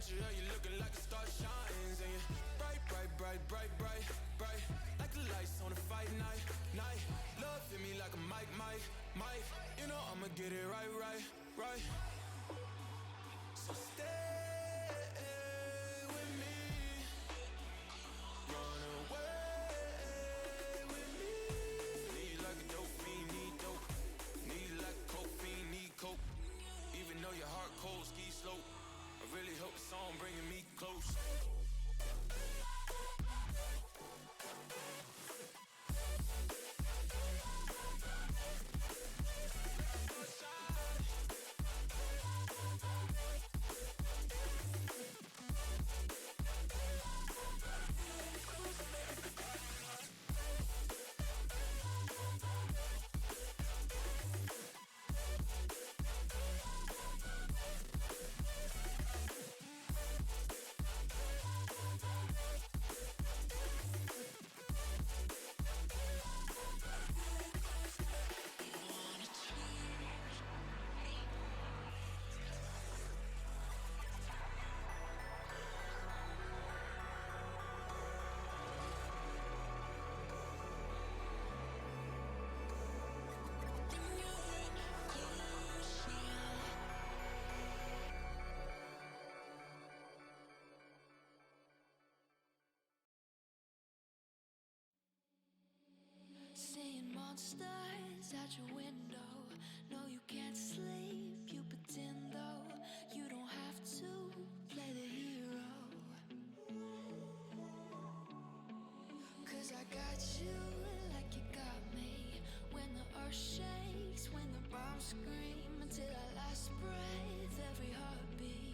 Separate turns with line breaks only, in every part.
picture of you looking like a star shines. And you're bright, bright, bright, bright, bright, bright, like the lights on a fight night, night. Love hit me like a mic, mic, mic. You know I'ma get it right, right, right. So stay with me, run away with me. Need like a dope fiend, need dope. Need like a coke fiend, need coke. Even though your heart cold, ski slope, I really hope the song bringing me close.
Seeing monsters out your window. No, you can't sleep, you pretend though. You don't have to play the hero. Cause I got you like you got me. When the earth shakes, when the bombs scream. Until our last breath, every heartbeat.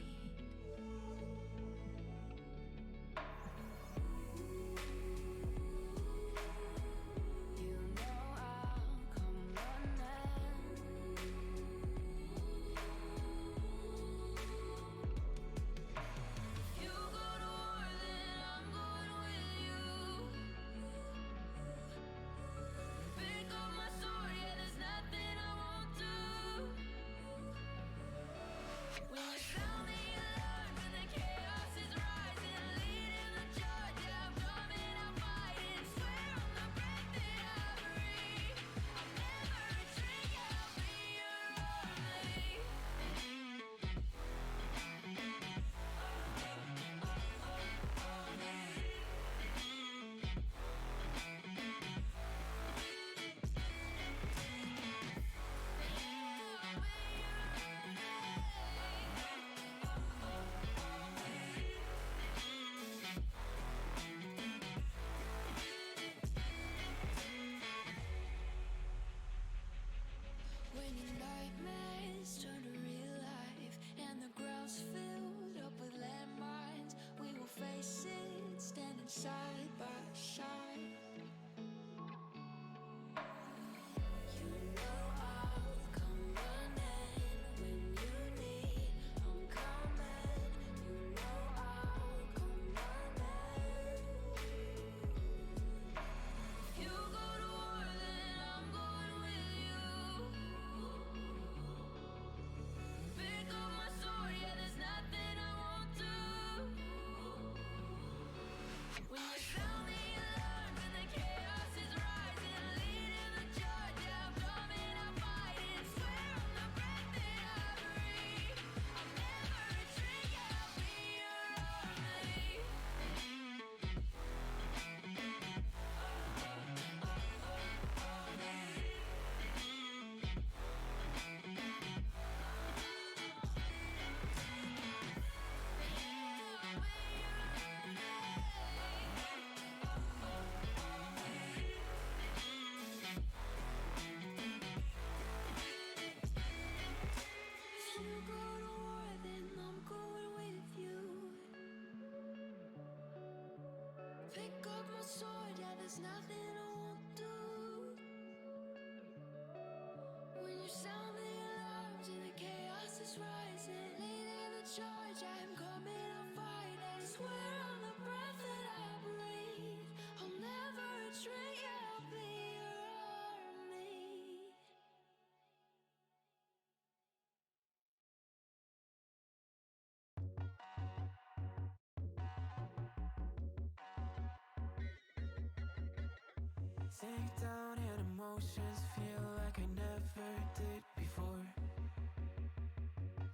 Sink down and emotions feel like I never did before.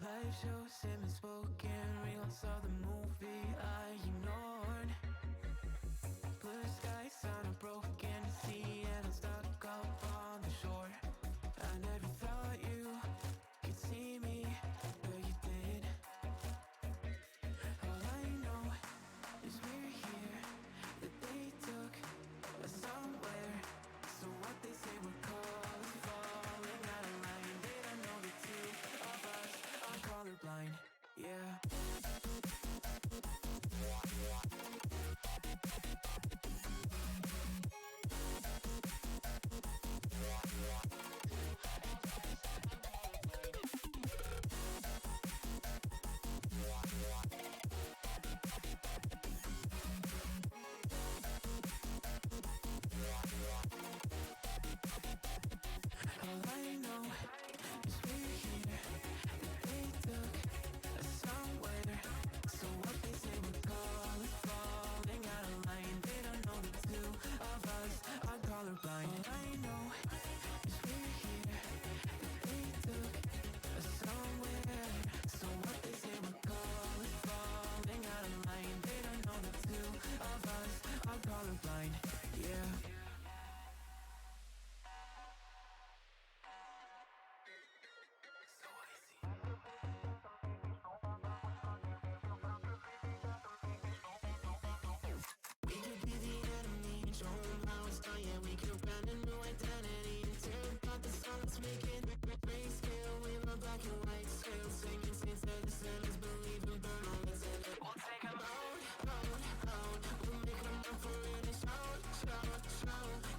Life shows him spoken reels of the movie I ignored. Blue skies on a broken sea and I'm stuck up on the shore. I never thought you could see me, but you did. All I know is we're here, that they took us somewhere. So what they say we're called falling out of line. They don't know the two of us are colorblind, yeah. All I know is we're here, that they took us somewhere. So what they say we're called falling out of line. They don't know the two of us are colorblind. All I know is we're here, that they took us somewhere. So what they say we're called falling out of line. They don't know the two of us are colorblind, yeah. We could be the enemy and show them how it's done. Yeah, we could find a new identity and tear apart the silence. We can grayscale, we love black and white scale. Singing saints that the sinners believe in burn all that's in it. We'll take them out. We'll make them run for it and shout.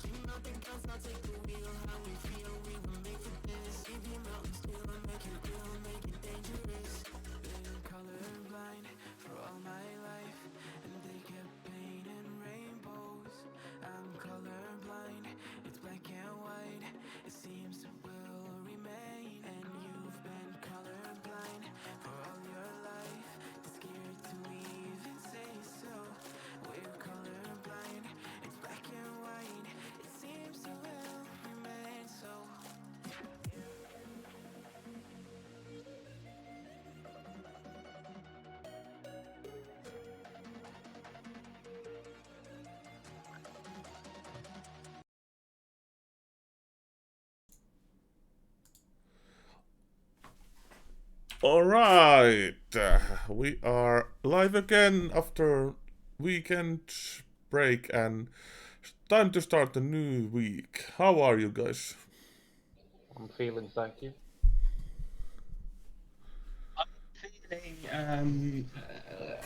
Dream out the guns, I'll take the wheel. How we feel, we were made for this. Leave your mountains still and make it real, make it dangerous. Been colorblind for all my life, and they kept painting rainbows. I'm colorblind, it's black and white. It seems it will remain. And you've been colorblind for all your life, too scared to even say so. We're colorblind, it's black and white. It seems it will remain so.
Alright, we are live again after weekend break and time to start a new week. How are you guys?
I'm feeling, thank you.
Feeling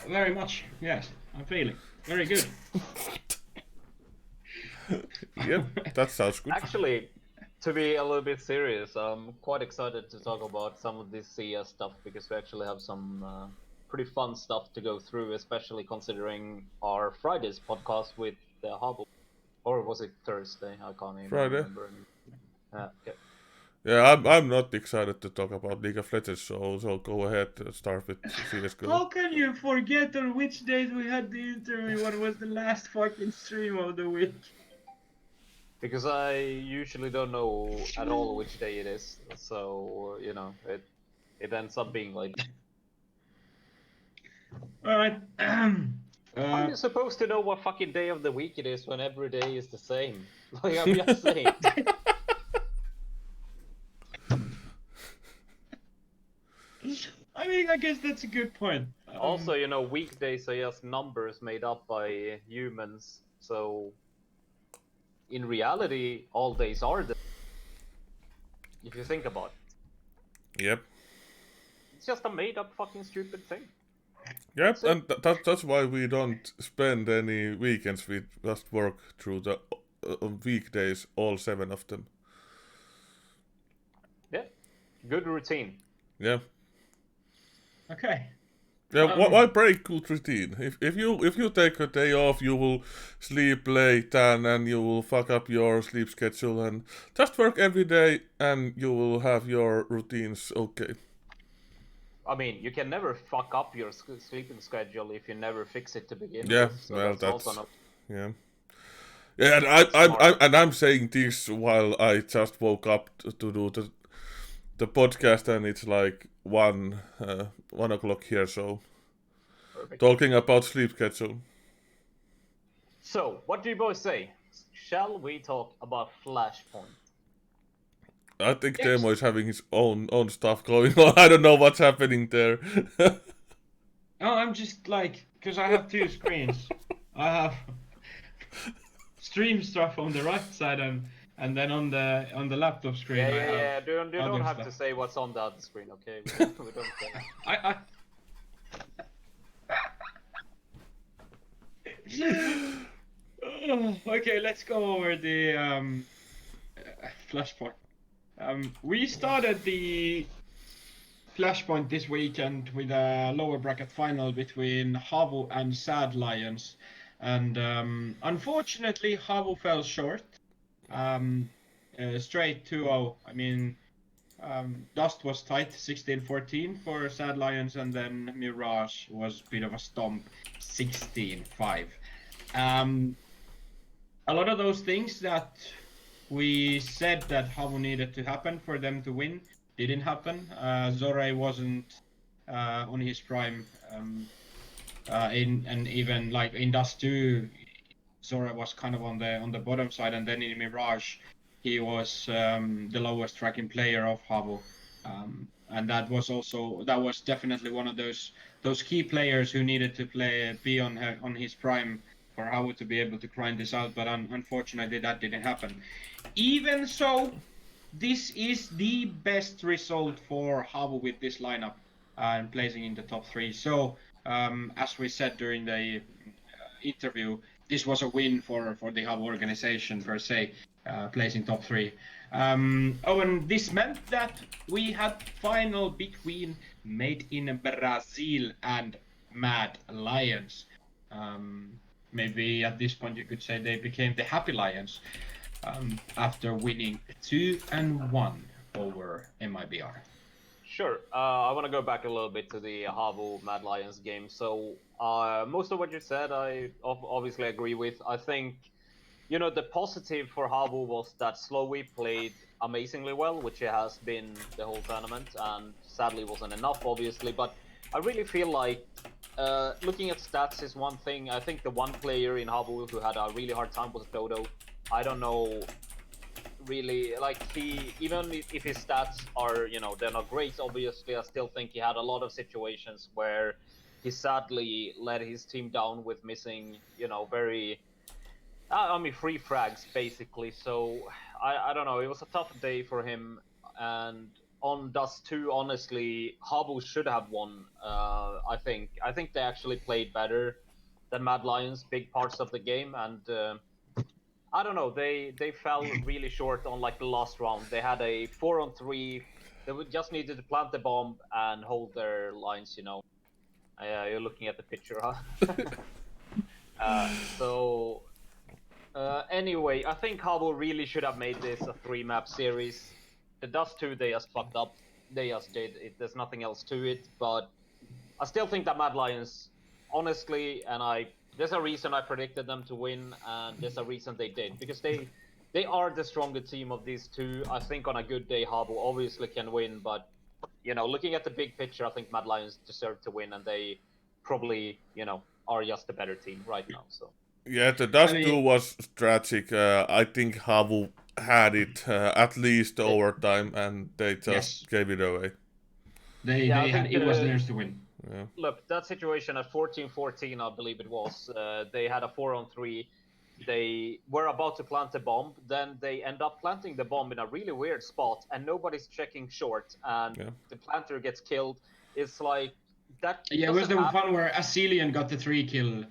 very much, yes. I'm feeling very good.
Yep, that sounds good.
Actually, to be a little bit serious, I'm quite excited to talk about some of this CS stuff because we actually have some pretty fun stuff to go through, especially considering our Friday's podcast with Hubble. Or was it Thursday? I can't even remember. Okay.
Yeah, I'm not excited to talk about League of Legends, so go ahead and start with CSGO.
How can you forget on which days we had the interview? What was the last fucking stream of the week?
Because I usually don't know at all which day it is, so you know it ends up being like.
All right.
How are you supposed to know what fucking day of the week it is when every day is the same? Like, I'm just saying.
I mean, I guess that's a good point.
Also, you know, weekdays are just numbers made up by humans, so in reality, all days are the. If you think about it.
Yep.
It's just a made-up fucking stupid thing.
Yep,
So,
and that's why we don't spend any weekends. We just work through the weekdays, all 7 of them.
yeah, good routine.
Yeah.
Okay.
Yeah, why break good routine? If you take a day off, you will sleep late and you will fuck up your sleep schedule, and just work every day and you will have your routines okay.
I mean, you can never fuck up your sleeping schedule if you never fix it to begin
Yeah,
with. So
well,
that's also not.
Yeah. Yeah, and I'm saying this while I just woke up to do the podcast, and it's like 1 o'clock here, so
Perfect.
talking about sleep schedule.
So, what do you boys say? Shall we talk about Flashpoint?
I think
Yes.
Teemo is having his own stuff going on. I don't know what's happening there.
Oh, I'm just like, because I have two screens. I have stream stuff on the right side and then on the laptop screen I have
You don't
other
have
stuff.
to say what's on the other screen, okay? We don't say.
Okay, let's go over the Flashpoint. We started the Flashpoint this weekend with a lower bracket final between Havu and Sad Lions, and unfortunately Havu fell short. Straight 2-0. I mean, Dust was tight, 16-14 for Sad Lions, and then Mirage was a bit of a stomp, 16-5. A lot of those things that we said that Havu needed to happen for them to win didn't happen. Zore wasn't on his prime, and even like in Dust 2, Zora was kind of on the bottom side, and then in Mirage, he was the lowest ranking player of Havu, and that was definitely one of those key players who needed to be on his prime for Havu to be able to grind this out. But unfortunately, that didn't happen. Even so, this is the best result for Havu with this lineup and placing in the top 3. So, as we said during the interview, this was a win for the Havu organization per se, placing top 3. And this meant that we had final between Made in Brazil and Mad Lions. Maybe at this point you could say they became the Happy Lions after winning 2-1 over MIBR.
Sure. I want to go back a little bit to the Havu Mad Lions game. So most of what you said, I obviously agree with. I think, the positive for Havu was that Slowy played amazingly well, which it has been the whole tournament, and sadly wasn't enough, obviously. But I really feel like looking at stats is one thing. I think the one player in Havu who had a really hard time was Dodo. I don't know. Really, like, even if his stats are, they're not great, obviously, I still think he had a lot of situations where he sadly let his team down with missing, very, free frags, basically. So, I don't know, it was a tough day for him, and on Dust 2, honestly, Havu should have won, I think. I think they actually played better than Mad Lions big parts of the game, and I don't know. They fell really short on like the last round. They had a 4-on-3. They just needed to plant the bomb and hold their lines. You're looking at the picture, huh? Anyway, I think Havu really should have made this a 3-map series. The Dust 2, they just fucked up. They just did it. There's nothing else to it. But I still think that Mad Lions, honestly, there's a reason I predicted them to win, and there's a reason they did, because they are the stronger team of these two. I think on a good day, Havu obviously can win, but looking at the big picture, I think Mad Lions deserve to win, and they probably are just a better team right now. So
yeah, the Dust 2 was tragic. I think Havu had it at least overtime, and they just gave it away.
It was theirs to win.
Yeah.
Look, that situation at 14-14, I believe it was, they had a 4-on-3. They were about to plant the bomb, then they end up planting the bomb in a really weird spot, and nobody's checking short, and the planter gets killed. It's like that.
Yeah, it was the one where Asilian got the 3 kill.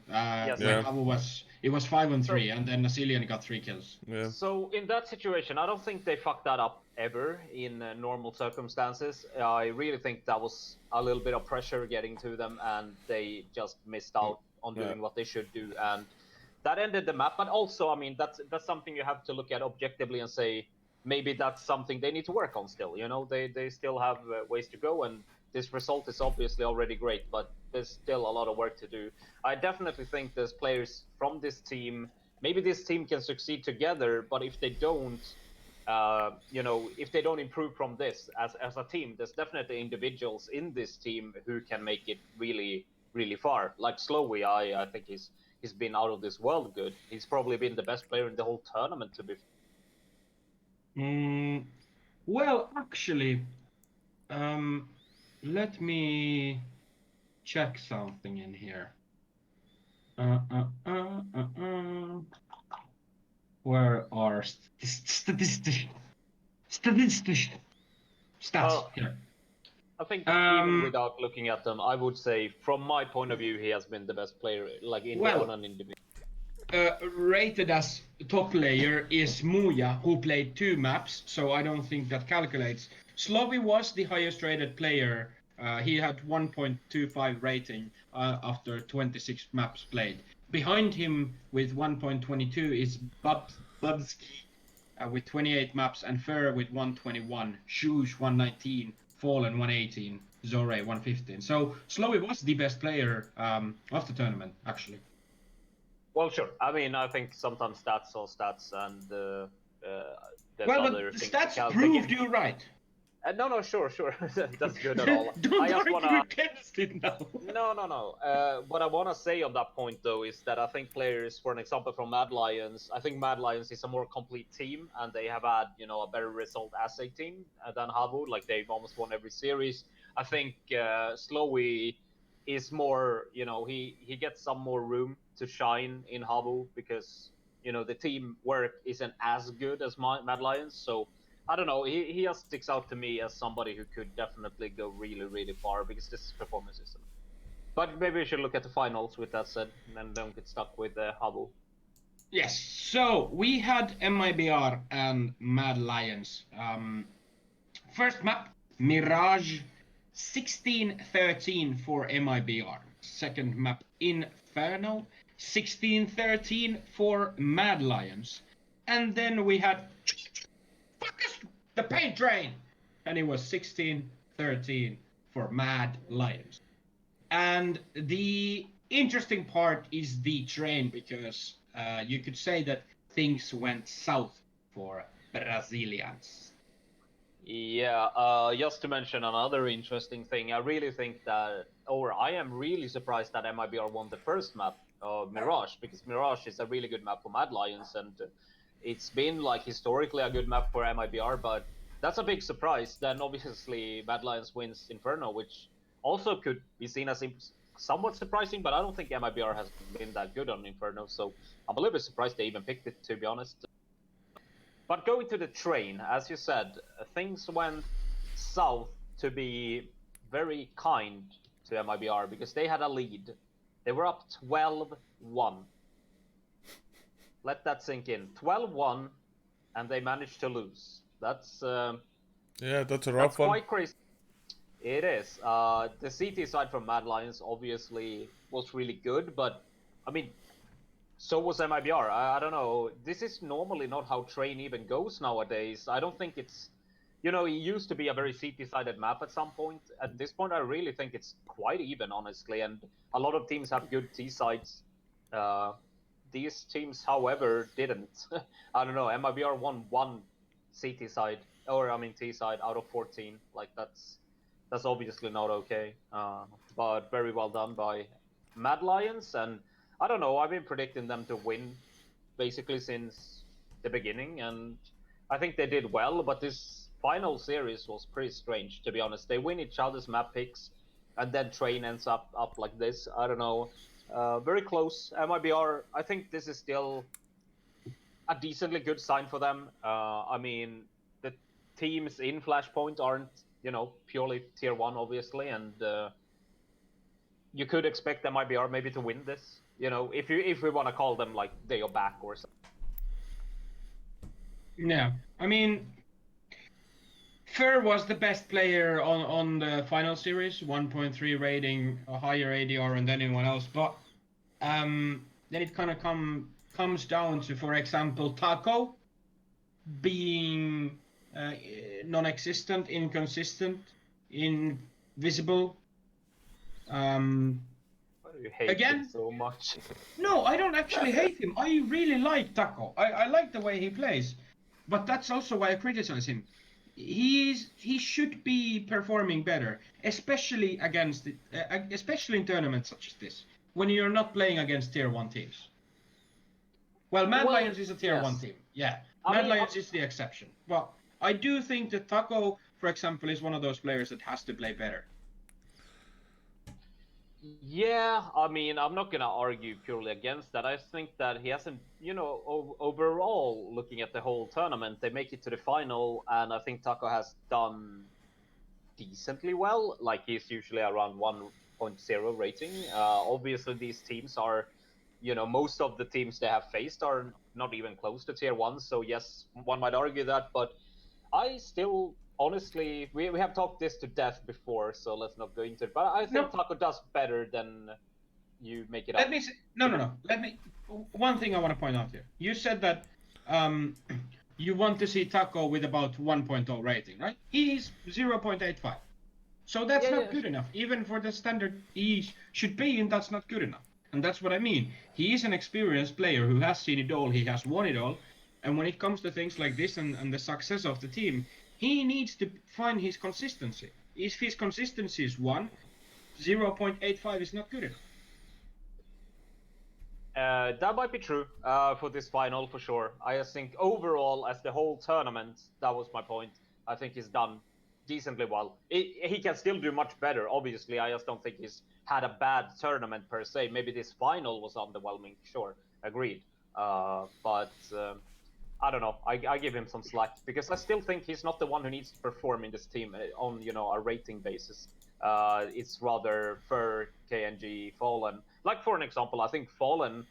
It was 5-on-3, and then Asilian got 3 kills.
Yeah.
So in that situation, I don't think they fucked that up ever in normal circumstances. I really think that was a little bit of pressure getting to them, and they just missed out on doing what they should do, and that ended the map. But also, I mean, that's something you have to look at objectively and say maybe that's something they need to work on still. They still have ways to go, and this result is obviously already great, but there's still a lot of work to do. I definitely think there's players from this team maybe this team can succeed together, but if they don't, if they don't improve from this as a team, there's definitely individuals in this team who can make it really, really far. Like Slowy, I think he's been out of this world good. He's probably been the best player in the whole tournament, to be
Well, actually, let me check something in here. Where are statistics? Stats here.
I think even without looking at them, I would say, from my point of view, he has been the best player, like on an individual.
Rated as top player is Muja, who played 2 maps, so I don't think that calculates. Slovy was the highest rated player. He had 1.25 rating after 26 maps played. Behind him with 1.22 is Babski with 28 maps, and Fer with 121, Shush 119, Fallen 118, Zore 115. So Slovy was the best player of the tournament, actually.
Well, sure. I mean, I think sometimes stats are stats, and
well, but the stats proved you right.
No, sure. That's good at all.
Don't argue against it now.
No. What I want to say on that point, though, is that I think players, for an example, from Mad Lions, I think Mad Lions is a more complete team, and they have had, a better result as a team than Havu. Like, they've almost won every series. I think Slowy is more, he gets some more room to shine in Havu because, the team work isn't as good as Mad Lions. So, I don't know, he just sticks out to me as somebody who could definitely go really, really far because this performance system. But maybe we should look at the finals with that said, and then don't get stuck with Havu.
Yes, so we had MIBR and Mad Lions. First map, Mirage, 16-13 for MIBR. Second map, Inferno, 16-13 for Mad Lions. And then we had the paint train, and it was 16-13 for Mad Lions. And the interesting part is the train, because you could say that things went south for Brazilians.
Yeah, just to mention another interesting thing, I really think that, or I am really surprised that MIBR won the first map, Mirage, because Mirage is a really good map for Mad Lions, and it's been like historically a good map for MIBR, but that's a big surprise. Then obviously Mad Lions wins Inferno, which also could be seen as somewhat surprising, but I don't think MIBR has been that good on Inferno, so I'm a little bit surprised they even picked it, to be honest. But going to the train, as you said, things went south, to be very kind to MIBR, because they had a lead. They were up 12-1. Let that sink in. 12-1, and they managed to lose. That's
that's a rough one.
Quite crazy. It is. The CT side from Mad Lions obviously was really good, but I mean, so was MIBR. I don't know. This is normally not how Train even goes nowadays. I don't think it's, it used to be a very CT-sided map at some point. At this point, I really think it's quite even, honestly, and a lot of teams have good T sides. These teams, however, didn't. I don't know. MIBR won one CT side, T side out of 14. Like, that's obviously not okay. But very well done by Mad Lions, and I don't know. I've been predicting them to win basically since the beginning, and I think they did well. But this final series was pretty strange, to be honest. They win each other's map picks, and then Train ends up like this. I don't know. Very close. MIBR, I think this is still a decently good sign for them. I mean, the teams in Flashpoint aren't, purely tier 1, obviously, and you could expect MIBR maybe to win this. If we want to call them like they are back or something.
Yeah, I mean, Fer was the best player on the final series, 1.3 rating, a higher ADR than anyone else. But then it kind of comes down to, for example, Taco being non-existent, inconsistent, invisible.
You hate
Again?
him so much.
No, I don't actually hate him. I really like Taco. I like the way he plays. But that's also why I criticize him. He should be performing better, especially especially in tournaments such as this, when you're not playing against tier 1 teams. Well, Mad
Well,
Lions is a tier 1
yes.
team. Yeah.
I
Mad
mean,
Lions is the exception. But I do think that Taco, for example, is one of those players that has to play better.
Yeah, I mean, I'm not gonna argue purely against that. I think that he hasn't, overall, looking at the whole tournament, they make it to the final, and I think Taco has done decently well. Like, he's usually around 1.0 rating. Obviously, these teams are, most of the teams they have faced are not even close to tier 1, so yes, one might argue that, but I still, honestly, we have talked this to death before, so let's not go into it. But I think Taco does better than you make it up.
Let me say, no. One thing I want to point out here. You said that you want to see Taco with about 1.0 rating, right? He's 0.85. So that's not good enough. Even for the standard he should be in, that's not good enough. And that's what I mean. He is an experienced player who has seen it all, he has won it all. And when it comes to things like this and the success of the team, he needs to find his consistency. If his consistency is 1, 0.85 is not good enough.
That might be true for this final, for sure. I just think overall, as the whole tournament, that was my point. I think he's done decently well. He can still do much better, obviously. I just don't think he's had a bad tournament per se. Maybe this final was underwhelming, sure, agreed. But I don't know. I give him some slack because I still think he's not the one who needs to perform in this team on a rating basis. It's rather for KNG, Fallen. Like, for an example, I think Fallen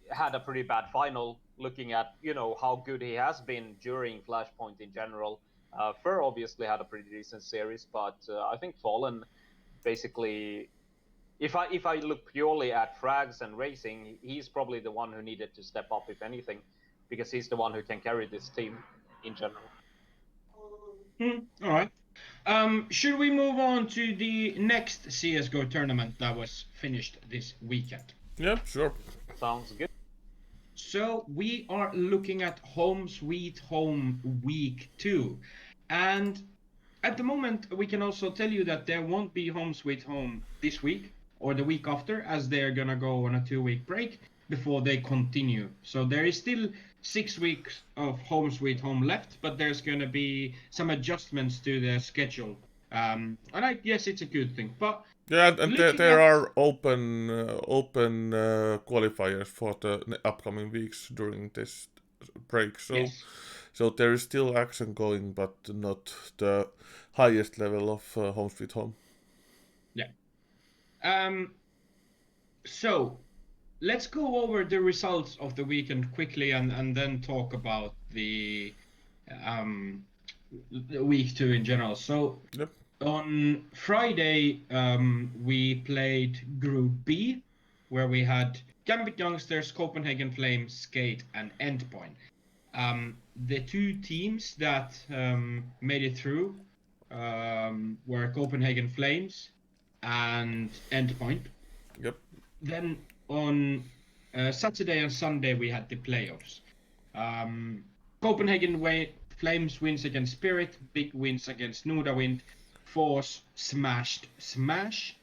had a pretty bad final. Looking at how good he has been during Flashpoint in general. Fur obviously had a pretty decent series, but I think Fallen basically, if I look purely at frags and racing, he's probably the one who needed to step up, if anything, because he's the one who can carry this team in general.
All right. Should we move on to the next CSGO tournament that was finished this weekend?
Yeah, sure.
Sounds good.
So we are looking at Home Sweet Home Week 2. And at the moment, we can also tell you that there won't be Home Sweet Home this week or the week after, as they're going to go on a 2-week break before they continue. So there is still 6 weeks of Home Sweet Home left, but there's going to be some adjustments to the schedule. And I guess it's a good thing. But
yeah, and there are open qualifiers for the upcoming weeks during this break. So,
yes.
So there is still action going, but not the highest level of Home Sweet Home.
Yeah. So let's go over the results of the weekend quickly and then talk about the week 2 in general. So
yep.
On Friday, we played Group B, where we had Gambit Youngsters, Copenhagen Flames, Skate, and Endpoint. The 2 teams that made it through were Copenhagen Flames and Endpoint.
Yep.
Then on Saturday and Sunday, we had the playoffs. Copenhagen Flames wins against Spirit, Big wins against Nordawind, Force smashed Smash,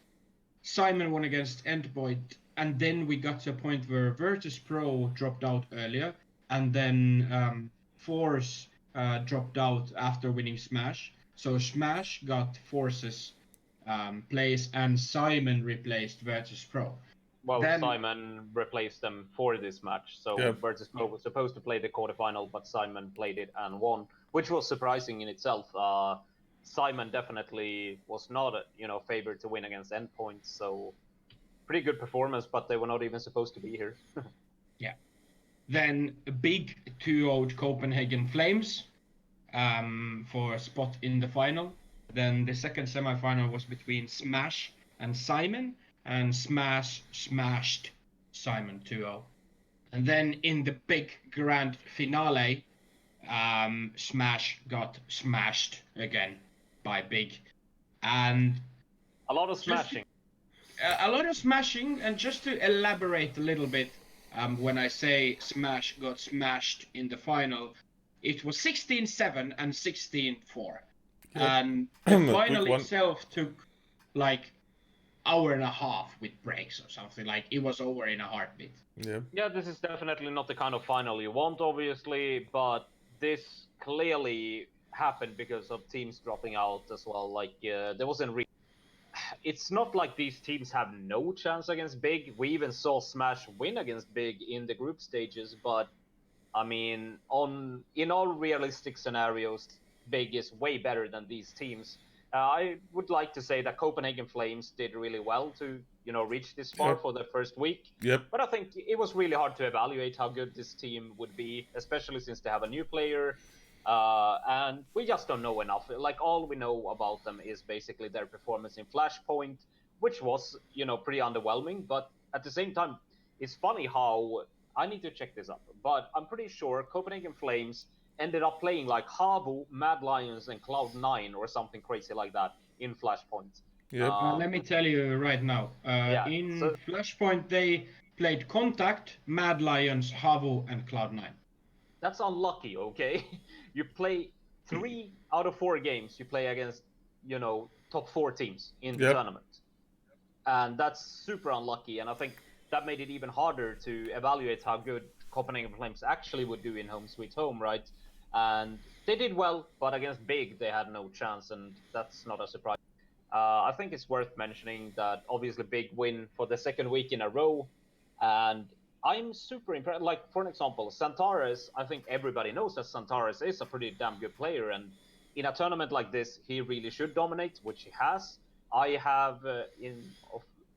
Simon won against Endpoint, and then we got to a point where Virtus Pro dropped out earlier, and then Force dropped out after winning Smash. So Smash got Force's place, and Simon replaced Virtus Pro.
Well, then, Simon replaced them for this match, so yeah. Virtus Pro was supposed to play the quarterfinal, but Simon played it and won, which was surprising in itself. Simon definitely was not, favored to win against Endpoint, so pretty good performance, but they were not even supposed to be here.
Yeah. Then Big 2-0 Copenhagen Flames for a spot in the final. Then the second semifinal was between Smash and Simon, and Smash smashed Simon 2-0. And then in the big grand finale, Smash got smashed again by Big. And
a lot of smashing.
a lot of smashing, and just to elaborate a little bit, when I say Smash got smashed in the final, it was 16-7 and 16-4. And the final
one.
itself took like hour and a half with breaks or something. Like it was over in a heartbeat.
Yeah, this is definitely not the kind of final you want, obviously, but this clearly happened because of teams dropping out as well. Like there wasn't really. It's not like these teams have no chance against Big. We even saw Smash win against Big in the group stages, but I mean, in all realistic scenarios, Big is way better than these teams. I would like to say that Copenhagen Flames did really well to, reach this far for their first week.
Yep.
But I think it was really hard to evaluate how good this team would be, especially since they have a new player. And we just don't know enough. Like, all we know about them is basically their performance in Flashpoint, which was, pretty underwhelming. But at the same time, it's funny how, I need to check this up, but I'm pretty sure Copenhagen Flames ended up playing like Habu, Mad Lions, and Cloud9 or something crazy like that in Flashpoint.
Yep.
Let me tell you right now. In Flashpoint, they played Contact, Mad Lions, Havu, and Cloud9.
That's unlucky, okay? You play 3 out of 4 games. You play against, top 4 teams in the tournament, and that's super unlucky. And I think that made it even harder to evaluate how good Copenhagen Flames actually would do in Home Sweet Home, right? And they did well, but against Big, they had no chance, and that's not a surprise. I think it's worth mentioning that obviously Big win for the second week in a row, and I'm super impressed. Like, for an example, Santares, I think everybody knows that Santares is a pretty damn good player, and in a tournament like this, he really should dominate, which he has. I have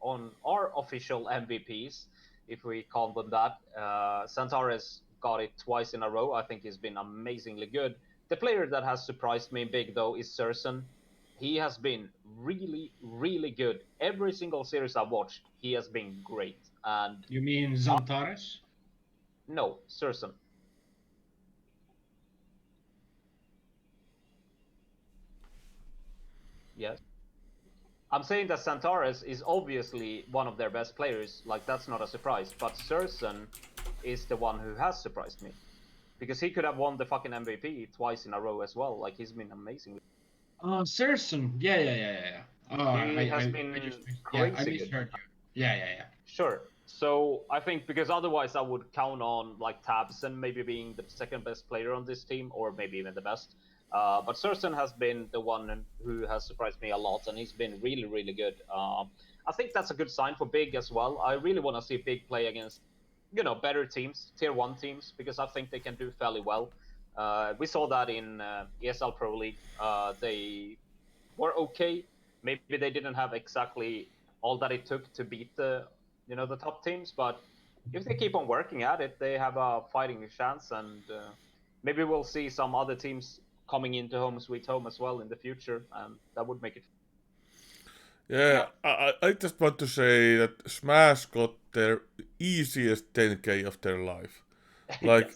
on our official MVPs, if we call them that, Santares got it twice in a row. I think he's been amazingly good. The player that has surprised me big, though, is Surson. He has been really, really good. Every single series I've watched, he has been great. And
you mean Zantares?
No, Surson. Yes. I'm saying that Santares is obviously one of their best players. Like, that's not a surprise. But Surson is the one who has surprised me, because he could have won the fucking MVP twice in a row as well. Like, he's been amazing.
Surson. Yeah. Oh,
he has been crazy
I misheard you. Yeah.
Sure. So I think, because otherwise I would count on like Tabson maybe being the second best player on this team, or maybe even the best. But Surson has been the one who has surprised me a lot, and he's been really, really good. I think that's a good sign for Big as well. I really want to see Big play against, better teams, tier 1 teams, because I think they can do fairly well. We saw that in ESL Pro League. They were okay. Maybe they didn't have exactly all that it took to beat the top teams, but if they keep on working at it, they have a fighting chance, and maybe we'll see some other teams coming into Home Sweet Home as well in the future, and that would make it.
Yeah, I just want to say that Smash got their easiest 10k of their life. Like,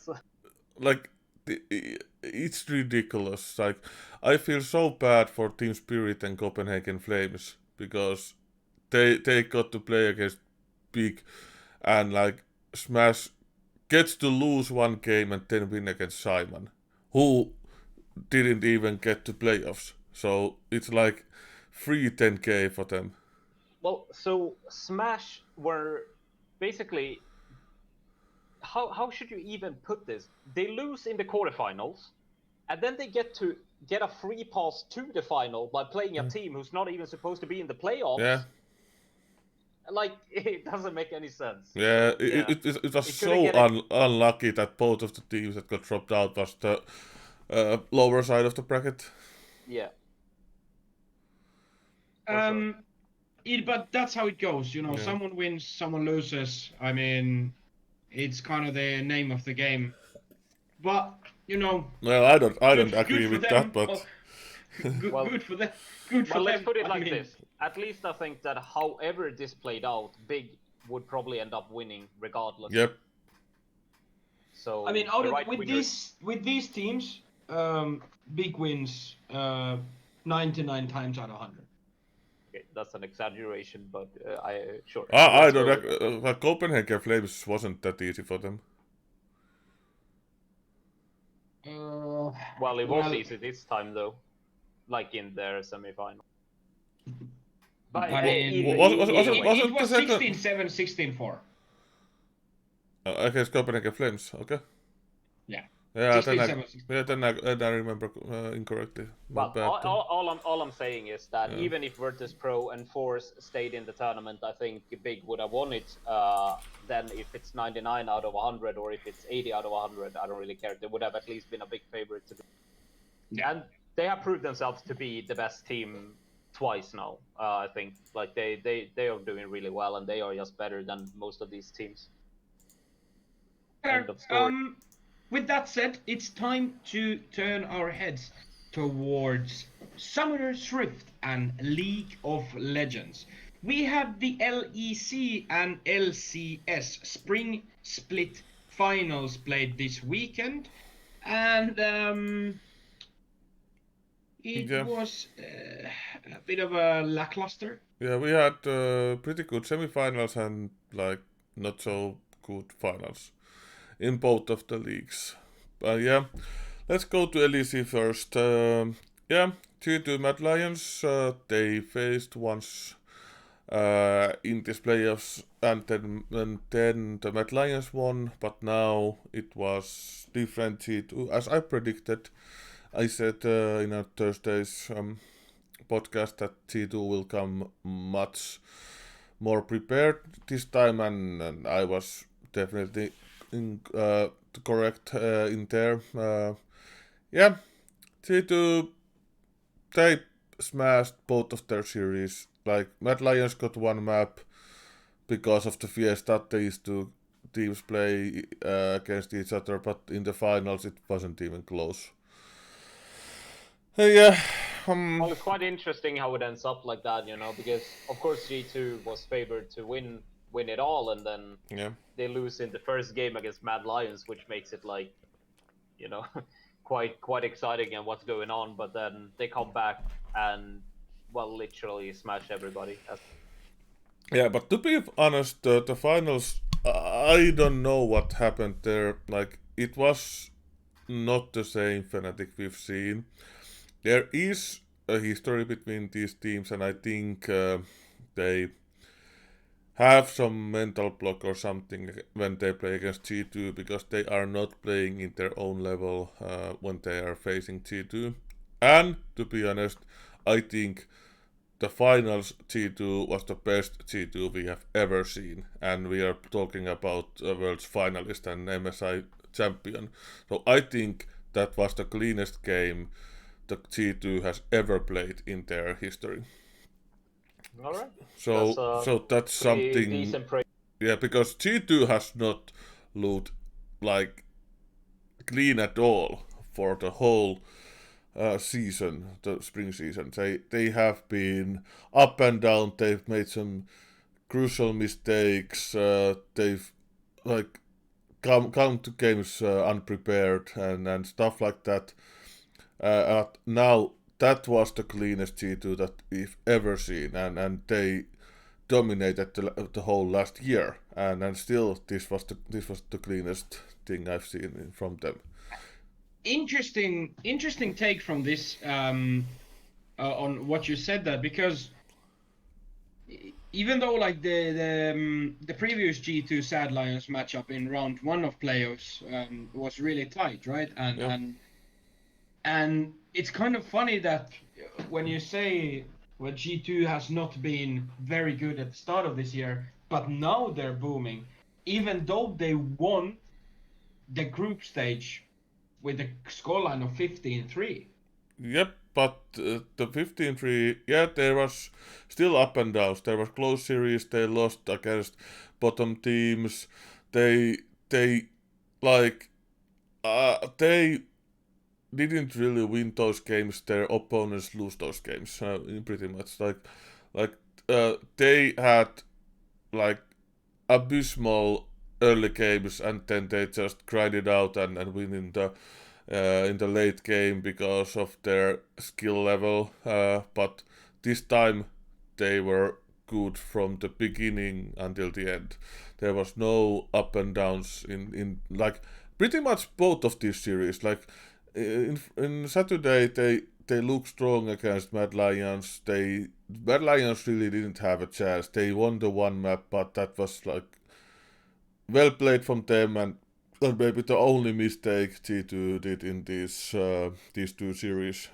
it's ridiculous. Like, I feel so bad for Team Spirit and Copenhagen Flames, because they got to play against Big, and like Smash gets to lose one game and then win against Simon, who didn't even get to playoffs. So it's like free 10k for them.
Well, so Smash were basically, how should you even put this? They lose in the quarterfinals, and then they get a free pass to the final by playing a team who's not even supposed to be in the playoffs.
Yeah.
Like, it doesn't make any sense.
Yeah, it was so unlucky that both of the teams that got dropped out was the lower side of the bracket.
Yeah.
But that's how it goes,
Yeah.
Someone wins, someone loses. I mean, it's kind of the name of the game. But,
Well, I don't agree with that, but
good for them. Good for them.
Let's put it like this. At least I think that however this played out, Big would probably end up winning regardless.
Yep.
So
I mean, with these teams, Big wins 99 times out of 100.
Okay, that's an exaggeration, but sure.
I
Let's
don't
go
like
with that.
like Copenhagen Flames wasn't that easy for them.
Well, it was easy this time though, like in their semi-final. But
I mean,
either way.
it was
the second
16-7, 16-4.
against Copenhagen Flames? Okay.
Yeah.
Yeah,
16-7.
then I remember incorrectly. My
Well,
bad then.
all I'm saying is that
Yeah.
even if Virtus Pro and Force stayed in the tournament, I think Big would have won it. Then if it's 99 out of 100 or if it's 80 out of 100, I don't really care. They would have at least been a big favorite to do.
Yeah.
And they have proved themselves to be the best team twice now. I think like they are doing really well, and they are just better than most of these teams. End of story.
With that said, it's time to turn our heads towards Summoner's Rift and League of Legends. We have the LEC and LCS Spring Split Finals played this weekend, and it was a bit of a lackluster.
Yeah, we had pretty good semifinals and like not so good finals in both of the leagues. Yeah, let's go to LEC first. Yeah, G2 Mad Lions, they faced once in these playoffs, and then the Mad Lions won, but now it was different G2. As I predicted, I said in a Thursday's podcast that G2 will come much more prepared this time, and I was definitely correct in there. Yeah, G2, they smashed both of their series. Like, Mad Lions got one map because of the fiesta these two teams play against each other, but in the finals it wasn't even close. Yeah.
Well, it's quite interesting how it ends up like that, because of course G2 was favored to win it all, and then they lose in the first game against Mad Lions, which makes it like, quite exciting and what's going on. But then they come back and literally smash everybody.
Yeah, but to be honest, the finals, I don't know what happened there. Like, it was not the same Fnatic we've seen. There is a history between these teams, and I think they have some mental block or something when they play against G2, because they are not playing in their own level when they are facing G2. And to be honest, I think the finals G2 was the best G2 we have ever seen, and we are talking about a world's finalist and MSI champion. So I think that was the cleanest game the G2 has ever played in their history.
All right.
So that's something.
Decent praise.
Yeah, because G2 has not looked like clean at all for the whole season, the spring season. They have been up and down. They've made some crucial mistakes. They've like come to games unprepared and stuff like that. Now that was the cleanest G2 that we've ever seen, and they dominated the whole last year, and still this was the cleanest thing I've seen from them.
Interesting take from this on what you said there, because even though like the previous G2 Sad Lions matchup in round 1 of playoffs was really tight, right? And it's kind of funny that when you say G2 has not been very good at the start of this year, but now they're booming, even though they won the group stage with a scoreline of 15-3.
Yep, but the 15-3, yeah, there was still up and downs. There was close series. They lost against bottom teams. They didn't really win those games. Their opponents lose those games pretty much. They had like abysmal early games, and then they just grind it out and win in the late game because of their skill level. But this time they were good from the beginning until the end. There was no up and downs in like pretty much both of these series. Like in Saturday they looked strong against Mad Lions. Mad Lions really didn't have a chance. They won the one map, but that was like well played from them, and maybe the only mistake G2 did in these two series,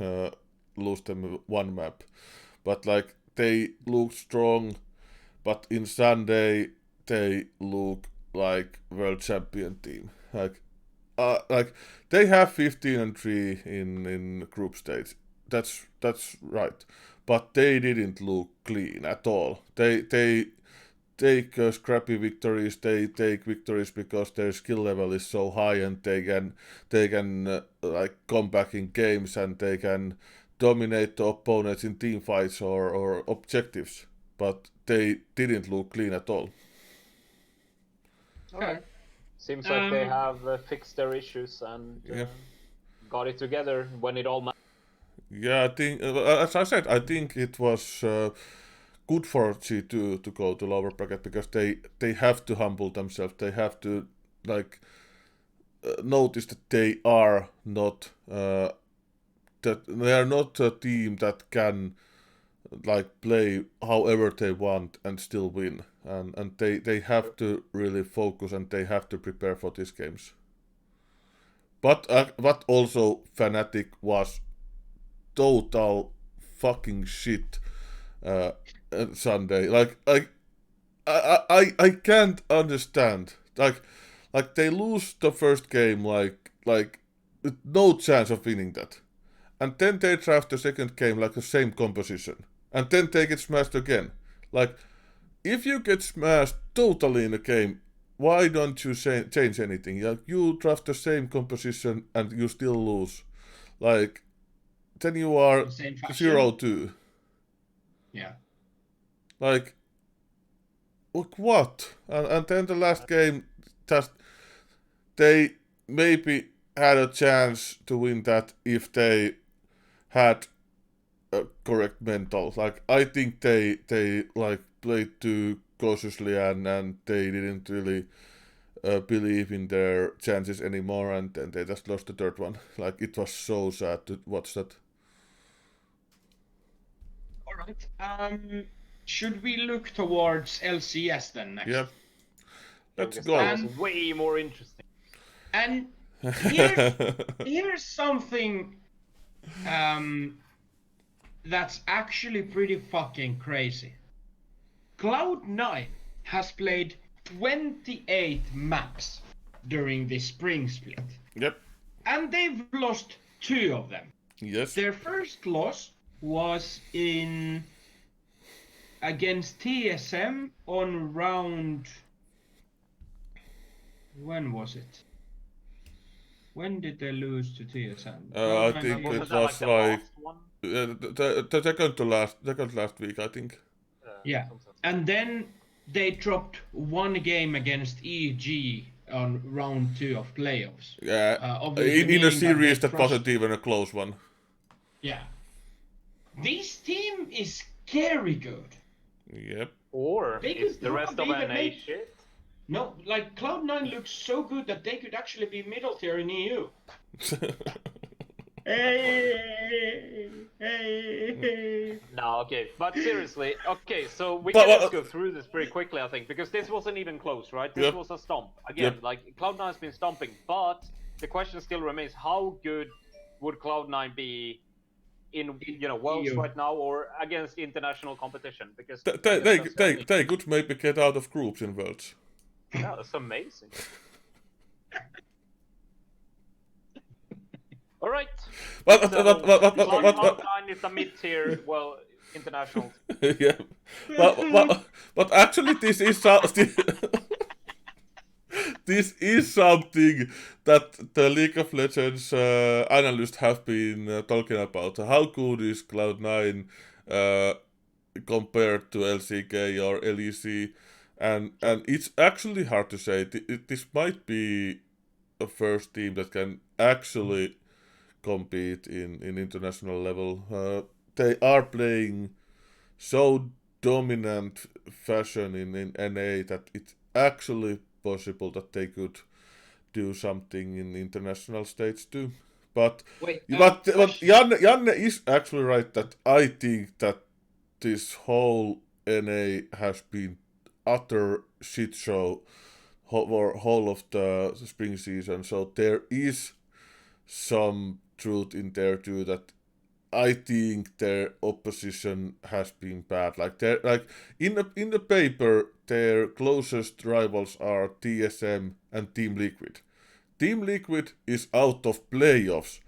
lose them one map. But like they look strong, but in Sunday they look like world champion team. Like they have 15-3 in group stage. That's right. But they didn't look clean at all. They take scrappy victories. They take victories because their skill level is so high, and they can like come back in games, and they can dominate the opponents in team fights or objectives. But they didn't look clean at all.
Okay. Seems like they have fixed their issues and got it together when it all matters.
Yeah, I think, as I said, I think it was good for G2 to go to lower bracket because they have to humble themselves. They have to like notice that they are not a team that can like play however they want and still win. And they have to really focus, and they have to prepare for these games. But also Fnatic was total fucking shit Sunday. Like I can't understand. Like they lose the first game like with no chance of winning that. And then they draft the second game like the same composition. And then they get smashed again. Like if you get smashed totally in a game, why don't you change anything? Like you draft the same composition and you still lose. Like then you are 0-2.
Yeah.
Like what? And then the last game, just they maybe had a chance to win that if they had a correct mental. Like I think they like played too cautiously, and they didn't really believe in their chances anymore, and then they just lost the third one. Like it was so sad to watch that.
All right. Should we look towards LCS then next?
Yeah. Let's go.
That was way more interesting.
And here's something that's actually pretty fucking crazy. Cloud9 has played 28 maps during this spring split.
Yep.
And they've lost 2 of them.
Yes.
Their first loss was against TSM on round... When was it? When did they lose to TSM?
I think it was like the second last week, I think.
Yeah, and then they dropped 1 game against EG on round 2 of playoffs.
Yeah, in a series that wasn't even a close one.
Yeah. This team is scary good.
Yep.
Or is the rest of NA shit?
No, like Cloud9 looks so good that they could actually be middle tier in EU.
No, okay, but seriously, okay, so we can just go through this pretty quickly, I think, because this wasn't even close, right? This was a stomp. Again, like, Cloud9 has been stomping, but the question still remains, how good would Cloud9 be in, you know, Worlds right now or against international competition? Because
they could maybe get out of groups in Worlds.
Yeah, that's amazing. All right. Cloud9 is a mid-tier, well, international.
Yeah, but actually, this is this is something that the League of Legends analysts have been talking about. How good is Cloud9 compared to LCK or LEC? And it's actually hard to say. This might be a first team that can actually compete in international level. They are playing so dominant fashion in NA that it's actually possible that they could do something in international stage too. But
Wait,
but Janne is actually right that I think that this whole NA has been utter shit show for whole of the spring season. So there is some truth in there too that I think their opposition has been bad. Like they're like in the paper, their closest rivals are TSM and Team Liquid. Team Liquid is out of playoffs,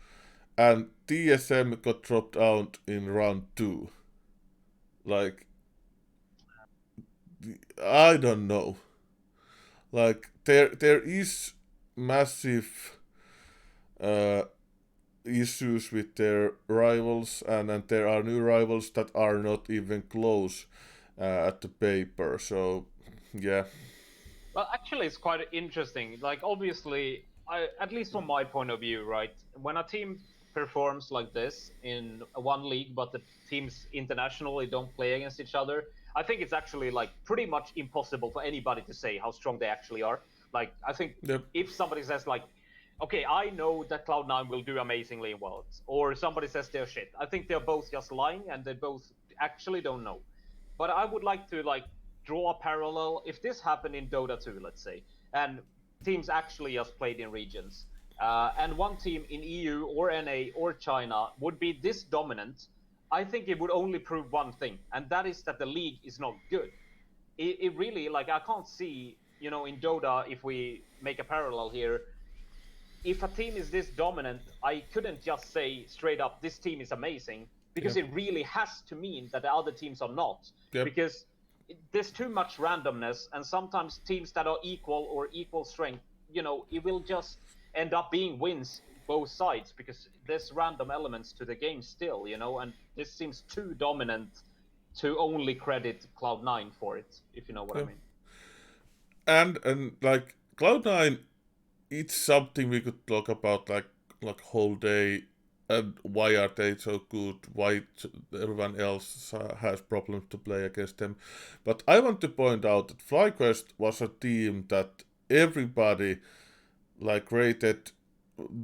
and TSM got dropped out in round 2. Like, I don't know. Like there is massive issues with their rivals, and there are new rivals that are not even close at the paper. So yeah.
Well, actually, it's quite interesting. Like, obviously, at least from my point of view, right? When a team performs like this in one league, but the teams internationally don't play against each other, I think it's actually like pretty much impossible for anybody to say how strong they actually are. Like, I think
Yep.
if somebody says like, okay, I know that Cloud9 will do amazingly in Worlds, or somebody says they're shit, I think they're both just lying and they both actually don't know. But I would like to like draw a parallel. If this happened in Dota 2, let's say, and teams actually just played in regions, and one team in EU or NA or China would be this dominant, I think it would only prove one thing, and that is that the league is not good. It really, like, I can't see, you know, in Dota, if we make a parallel here, if a team is this dominant, I couldn't just say straight up, this team is amazing, because
Yep.
it really has to mean that the other teams are not.
Yep.
Because there's too much randomness, and sometimes teams that are equal or equal strength, you know, it will just end up being wins both sides, because there's random elements to the game still, you know, and this seems too dominant to only credit Cloud9 for it, if you know what I
Yeah.
mean.
And like Cloud9, it's something we could talk about like whole day, and why are they so good? Why everyone else has problems to play against them? But I want to point out that FlyQuest was a team that everybody like rated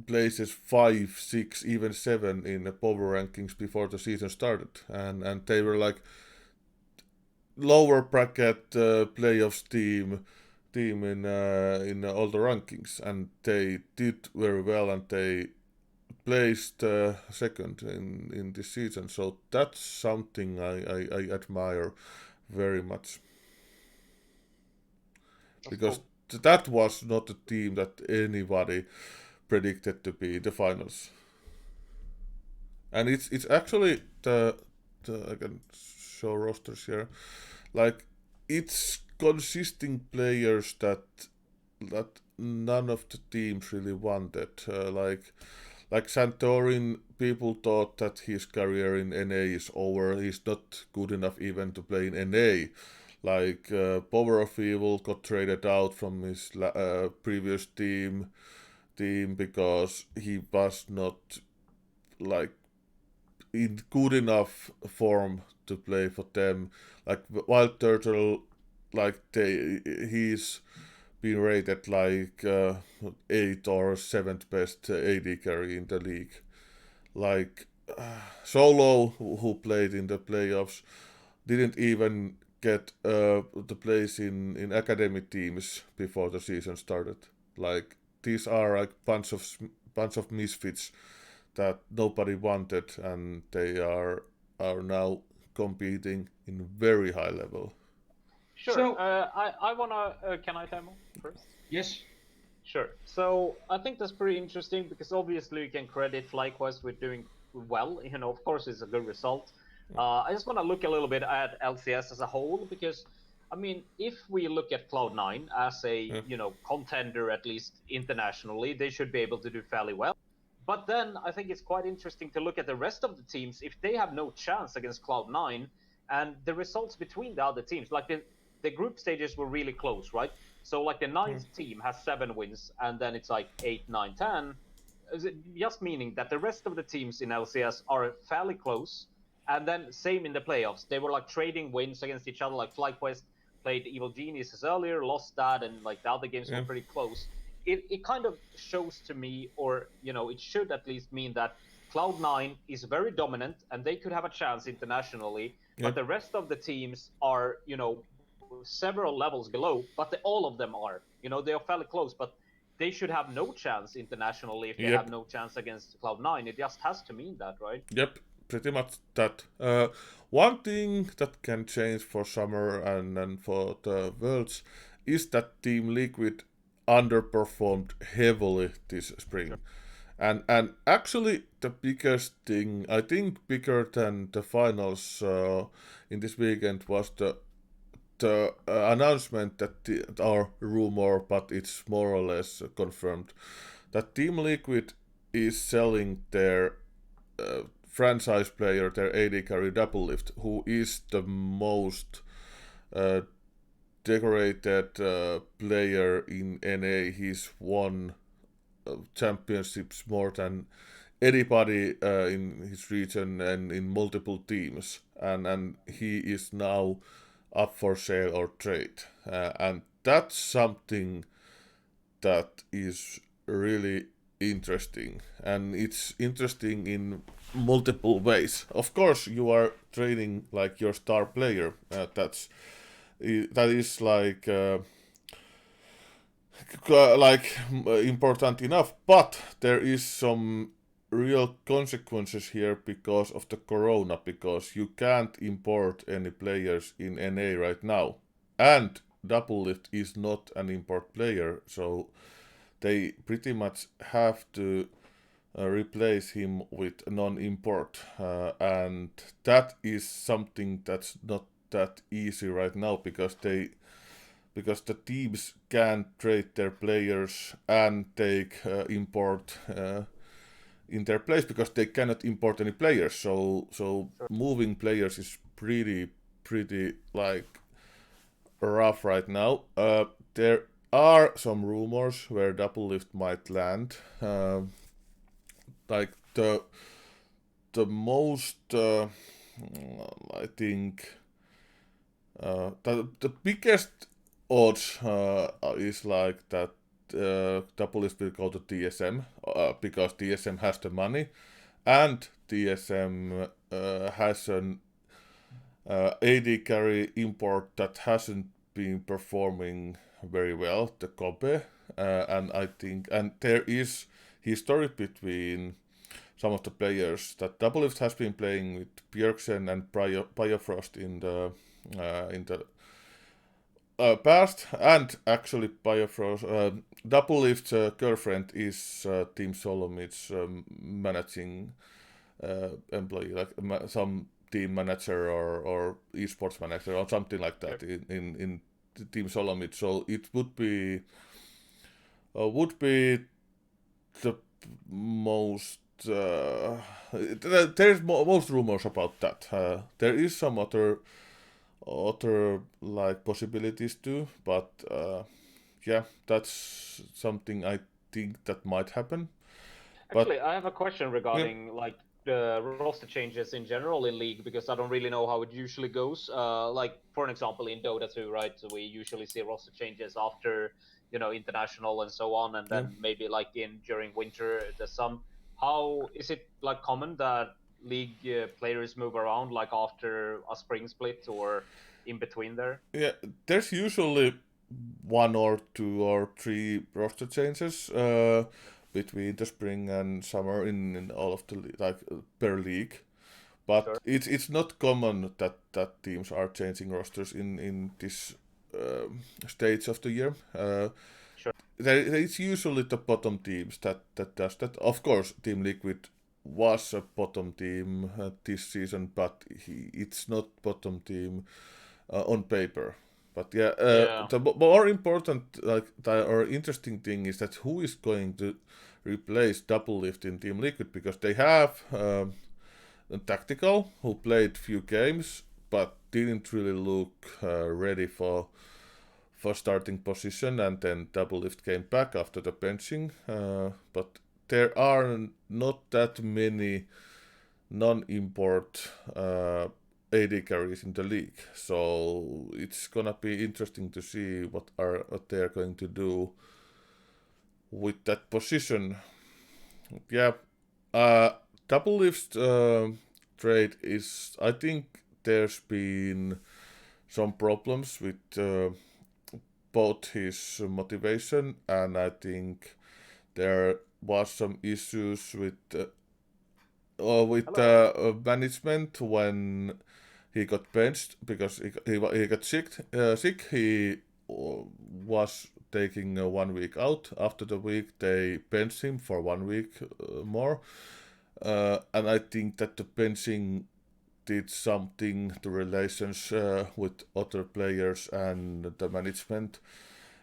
places 5, 6, even 7 in the power rankings before the season started, and they were like lower bracket playoffs team in all the rankings, and they did very well, and they placed second in this season. So that's something I admire very much, because that was not a team that anybody predicted to be the finals. And it's actually the I can show rosters here, like it's consisting players that none of the teams really wanted. Like Santorin, people thought that his career in NA is over. He's not good enough even to play in NA. Like Power of Evil got traded out from his previous team because he was not like in good enough form to play for them. Like Wild Turtle, like he's been rated like 8th or 7th best AD carry in the league. Like Solo, who played in the playoffs, didn't even get the place in academy teams before the season started. Like these are like bunch of misfits that nobody wanted, and they are now competing in very high level.
Sure.
So-
I wanna. Can I demo first?
Yes.
Sure. So I think that's pretty interesting, because obviously you can credit FlyQuest with doing well. You know, of course, it's a good result. I just want to look a little bit at LCS as a whole, because, I mean, if we look at Cloud9 as a contender, at least internationally, they should be able to do fairly well. But then I think it's quite interesting to look at the rest of the teams if they have no chance against Cloud9, and the results between the other teams. Like the group stages were really close, right? So like the ninth team has 7 wins, and then it's like 8, 9, 10. Just meaning that the rest of the teams in LCS are fairly close, And then same in the playoffs. They were like trading wins against each other. Like FlyQuest played Evil Geniuses earlier, lost that, and like the other games were pretty close. It kind of shows to me, or it should at least mean that Cloud9 is very dominant and they could have a chance internationally, but the rest of the teams are, several levels below, but all of them are. They are fairly close, but they should have no chance internationally if they have no chance against Cloud9. It just has to mean that, right?
Yep, pretty much that. One thing that can change for summer and for the Worlds is that Team Liquid underperformed heavily this spring. And actually the biggest thing, I think bigger than the finals in this weekend, was the announcement that our rumor, but it's more or less confirmed, that Team Liquid is selling their franchise player, their AD carry Doublelift, who is the most decorated player in NA. He's won championships more than anybody in his region and in multiple teams, and he is now up for sale or trade, and that's something that is really interesting, and it's interesting in multiple ways. Of course, you are trading like your star player. That is like important enough, but there is some real consequences here because of the corona, because you can't import any players in NA right now, and Doublelift is not an import player, so they pretty much have to replace him with non-import, and that is something that's not that easy right now, because the teams can't trade their players and take import in their place, because they cannot import any players. So moving players is pretty like rough right now. There are some rumors where Doublelift might land. Like the most I think the biggest odds is like that Doublelift will go to TSM because TSM has the money, and TSM has an AD carry import that hasn't been performing very well, the Kobe, and I think, and there is history between some of the players that Doublelift has been playing with Bjergsen and Biofrost in the past, and actually Biofrost, Doublelift's girlfriend is Team Solomid's managing employee, like some team manager or esports manager or something like that in Team Solomid. So it would be the most. There's most rumors about that. There is some other like possibilities too, but yeah, that's something I think that might happen.
Actually, I have a question regarding like the roster changes in general in League, because I don't really know how it usually goes. Like for an example, in Dota2, right? So we usually see roster changes after international and so on, and then maybe like during winter there's some. How is it like common that League players move around like after a spring split or in between there?
Yeah, there's usually 1 or 2 or 3 roster changes between the spring and summer in all of the like per league, but it's not common that teams are changing rosters in this stage of the year. It's usually the bottom teams that does that. Of course, Team Liquid was a bottom team this season, but it's not bottom team on paper. But the more important, like or interesting thing is that who is going to replace Doublelift in Team Liquid, because they have Tactical, who played few games but didn't really look ready for starting position, and then Doublelift came back after the benching. But there are not that many non-import AD carries in the league. So it's gonna be interesting to see what they're going to do with that position. Yeah, Double Lift's trade is. I think there's been some problems with both his motivation, and I think there was some issues with management when he got benched because he got sick. He was taking 1 week out. After the week, they benched him for 1 week more. And I think that the benching did something to relations with other players and the management.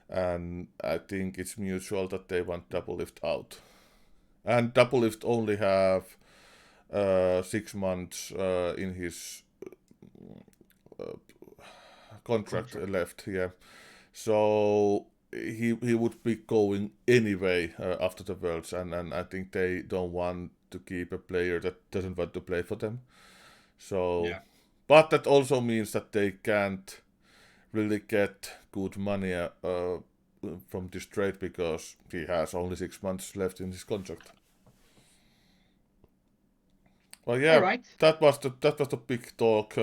And I think it's mutual that they want Double Lift out. And Double Lift only have 6 months in his contract left. Yeah, so he would be going anyway after the Worlds, and I think they don't want to keep a player that doesn't want to play for them. So,
Yeah.
but that also means that they can't really get good money from this trade because he has only 6 months left in his contract. Well, yeah,
All right.
that was the big talk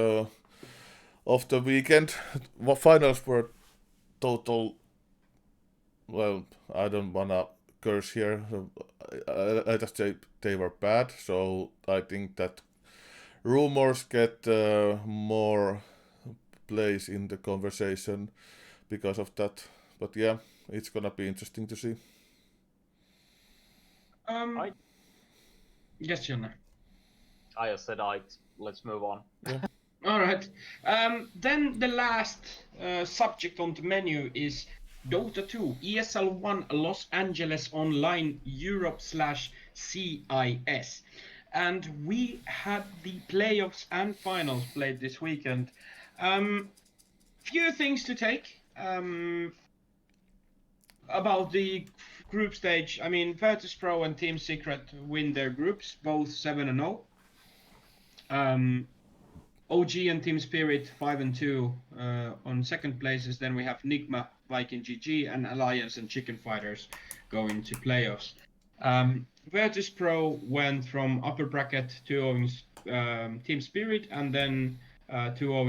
of the weekend. Finals were total. Well, I don't wanna curse here. I just say they were bad. So I think that rumors get more place in the conversation because of that. But yeah, it's gonna be interesting to see.
Yes, Janne.
I just said let's move on.
All right. Then the last subject on the menu is Dota 2, ESL One, Los Angeles Online, Europe/CIS. And we had the playoffs and finals played this weekend. Few things to take about the group stage. I mean, Virtus.pro and Team Secret win their groups, both 7-0. OG and Team Spirit 5-2 on second places. Then we have Nigma, Viking GG, and Alliance and Chicken Fighters going to playoffs. Virtus.pro went from upper bracket to Team Spirit, and then to OG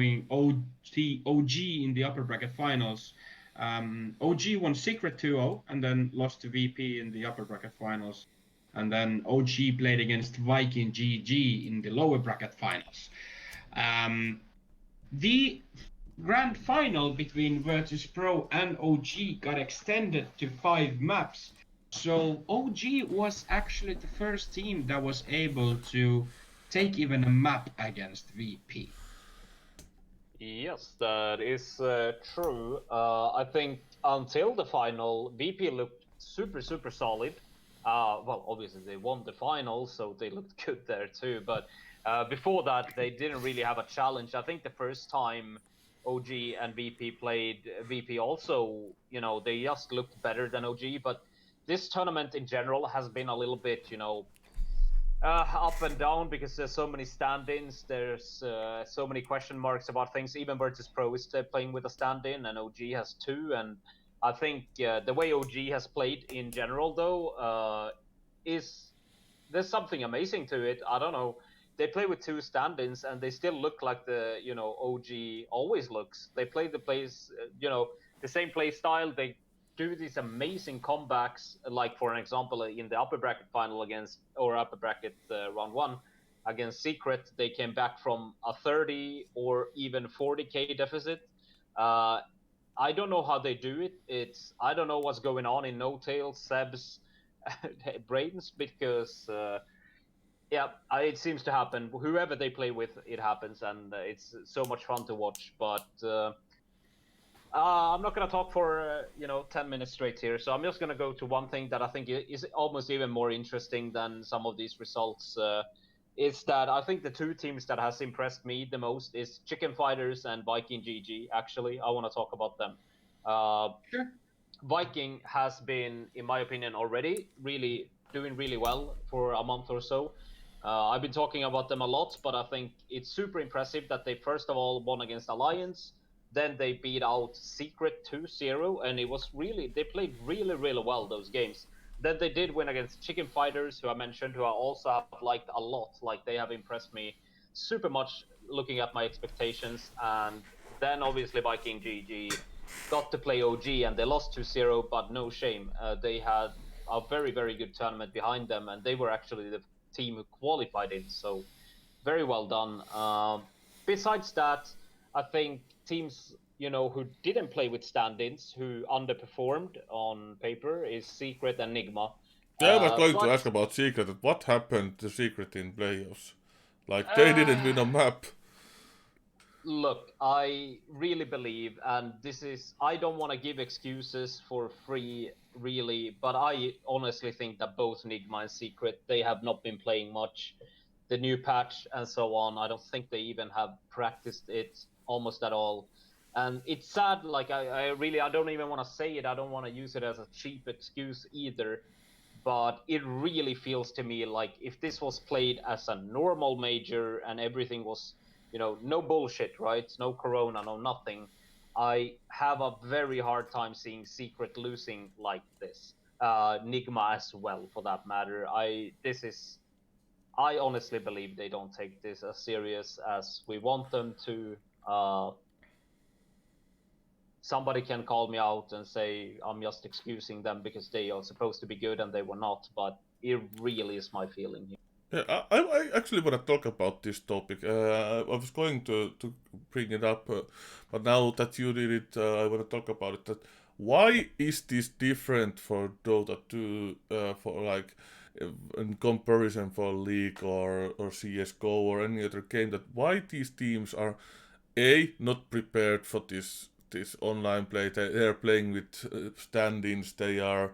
in the upper bracket finals. OG won Secret 2-0 and then lost to VP in the upper bracket finals. And then OG played against Viking GG in the lower bracket finals. The grand final between Virtus.pro and OG got extended to 5 maps. So OG was actually the first team that was able to take even a map against VP.
Yes, that is true. I think until the final, VP looked super solid. Well, obviously they won the final, so they looked good there too. But before that, they didn't really have a challenge. I think the first time OG and VP played, VP also, they just looked better than OG. But this tournament in general has been a little bit, up and down because there's so many stand-ins. There's so many question marks about things. Even Virtus.pro is playing with a stand-in, and OG has 2. And I think the way OG has played in general, though, there's something amazing to it. I don't know. They play with 2 stand-ins, and they still look like the OG always looks. They play the plays, the same play style. They do these amazing comebacks, like for an example in the upper bracket final upper bracket round 1 against Secret. They came back from a 30 or even 40k deficit. I don't know how they do it. I don't know what's going on in No Tail, Seb's brains, because it seems to happen. Whoever they play with, it happens, and it's so much fun to watch. But I'm not going to talk for 10 minutes straight here, so I'm just going to go to one thing that I think is almost even more interesting than some of these results. Is that I think the 2 teams that has impressed me the most is Chicken Fighters and Viking GG. Actually, I want to talk about them.
Sure.
Viking has been, in my opinion, already doing really well for a month or so. I've been talking about them a lot, but I think it's super impressive that they first of all won against Alliance, then they beat out Secret 2-0, and it was really, they played really, really well those games. Then they did win against Chicken Fighters, who I mentioned, who I also have liked a lot. Like, they have impressed me super much looking at my expectations. And then obviously Viking GG got to play OG, and they lost 2-0, but no shame. They had a very, very good tournament behind them, and they were actually the team who qualified in. So very well done. Besides that, I think teams who didn't play with stand-ins, who underperformed on paper, is Secret and Nigma.
Yeah, I was going to
But
ask about Secret. What happened to Secret in playoffs? Like, they didn't win a map.
Look, I really believe, and I don't want to give excuses for free, really, but I honestly think that both Nigma and Secret, they have not been playing much. The new patch and so on, I don't think they even have practiced it almost at all. And it's sad, like, I don't even want to say it, I don't want to use it as a cheap excuse either, but it really feels to me like if this was played as a normal major and everything was no bullshit, right? No corona, no nothing. I have a very hard time seeing Secret losing like this. Nigma as well, for that matter. I honestly believe they don't take this as serious as we want them to. Somebody can call me out and say I'm just excusing them because they are supposed to be good and they were not, but it really is my feeling here.
Yeah, I actually want to talk about this topic. I was going to bring it up, but now that you did it, I want to talk about it. That why is this different for Dota 2, for like in comparison for League or CS:GO or any other game? That why these teams are not prepared for this online play. They're playing with stand-ins. They are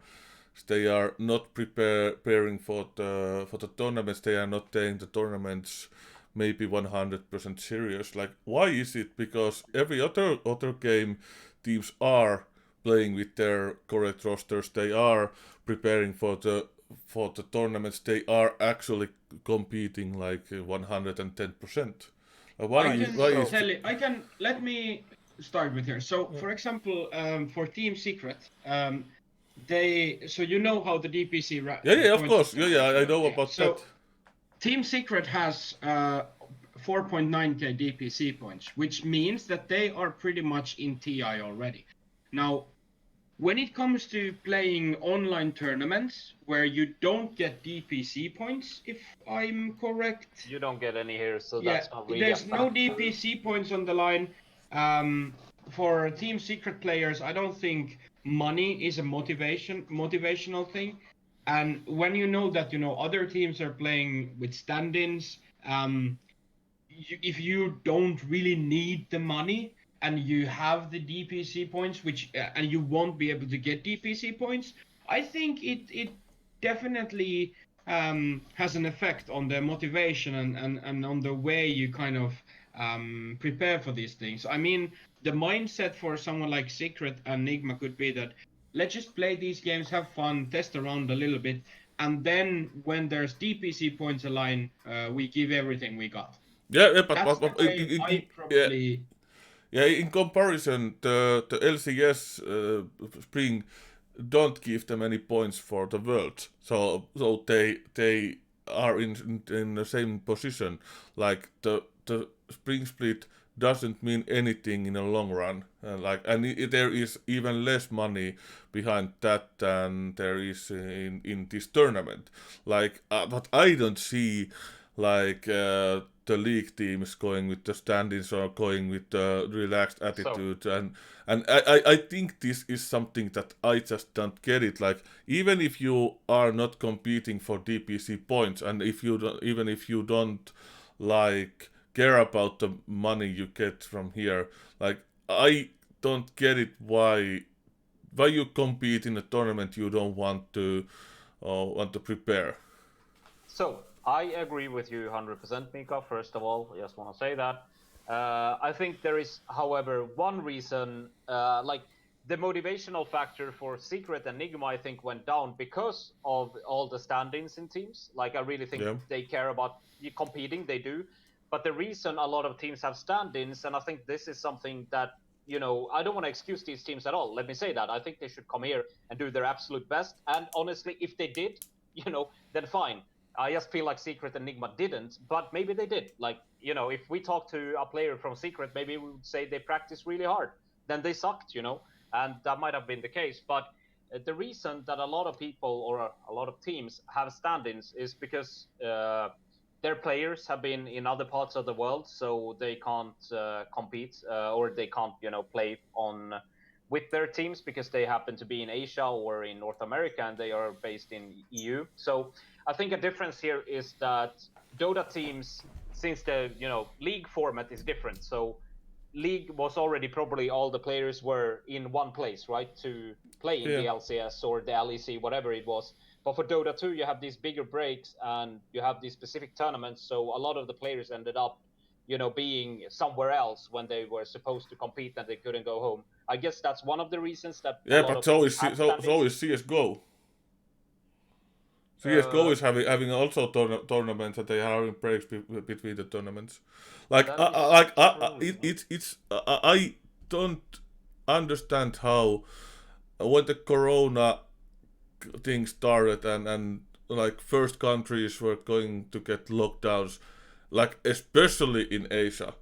not preparing for the tournaments. They are not taking the tournaments maybe 100% serious. Like, why is it? Because every other game, teams are playing with their correct rosters. They are preparing for the tournaments. They are actually competing like 110%.
I can let me start with here. So, for example, for Team Secret, so you know how the DPC
Yeah, of
points
course. Yeah, I know about
so,
that.
Team Secret has 4.9k DPC points, which means that they are pretty much in TI already. Now, when it comes to playing online tournaments where you don't get DPC points, if I'm correct,
You don't get any here, so
yeah,
that's not really
there's
a
no
factor.
DPC points on the line. For Team Secret players, I don't think money is a motivational thing. And when you know that other teams are playing with stand-ins, if you don't really need the money and you have the DPC points, which and you won't be able to get DPC points, I think it definitely has an effect on the motivation and on the way you kind of prepare for these things. I mean, the mindset for someone like Secret and Nigma could be that let's just play these games, have fun, test around a little bit, and then when there's DPC points aligned, we give everything we got.
Yeah,
That's the way I probably.
Yeah, in comparison, the LCS Spring don't give them any points for the world, so they are in the same position. Like the Spring Split doesn't mean anything in the long run. There is even less money behind that than there is in this tournament. But I don't see the league teams going with the stand-ins or going with the relaxed attitude, and I think this is something that I just don't get it. Like, even if you are not competing for DPC points, and even if you don't like care about the money you get from here, like, I don't get it why you compete in a tournament you don't want to prepare.
So I agree with you 100%, Mika. First of all, I just want to say that. I think there is, however, one reason. Like, the motivational factor for Secret and Nigma, I think, went down because of all the stand-ins in teams. Like, I really think they care about competing, they do. But the reason a lot of teams have stand-ins, and I think this is something that, you know, I don't want to excuse these teams at all. Let me say that. I think they should come here and do their absolute best. And honestly, if they did, you know, then fine. I just feel like Secret and Nigma didn't, but maybe they did. Like, you know, if we talk to a player from Secret, maybe we would say they practiced really hard. Then they sucked, you know. And that might have been the case. But the reason that a lot of people or a lot of teams have stand-ins is because their players have been in other parts of the world, so they can't compete or they can't, you know, play on with their teams because they happen to be in Asia or in North America and they are based in EU. So I think a difference here is that Dota teams, since the, you know, league format is different, so league was already probably all the players were in one place, right, to play in the LCS or the LEC, whatever it was. But for Dota 2, you have these bigger breaks and you have these specific tournaments, so a lot of the players ended up, you know, being somewhere else when they were supposed to compete and they couldn't go home. I guess that's one of the reasons that.
Yeah, but so is CS:GO. CS:GO is having also tournaments, and they are having breaks between the tournaments. Like I don't understand how when the Corona thing started and like first countries were going to get lockdowns, like especially in Asia,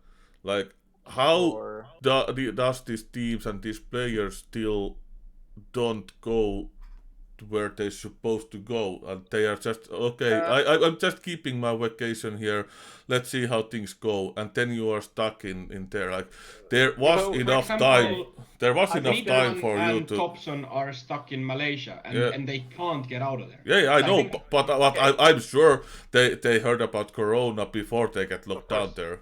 like how does these teams and these players still don't go where they're supposed to go, and they are just okay. I'm just keeping my vacation here. Let's see how things go, and then you are stuck in there. Like there was enough time. There was enough time for you to.
Thompson are stuck in Malaysia, and they can't get out of there.
Yeah, I know, but I'm sure they heard about Corona before they get locked down there.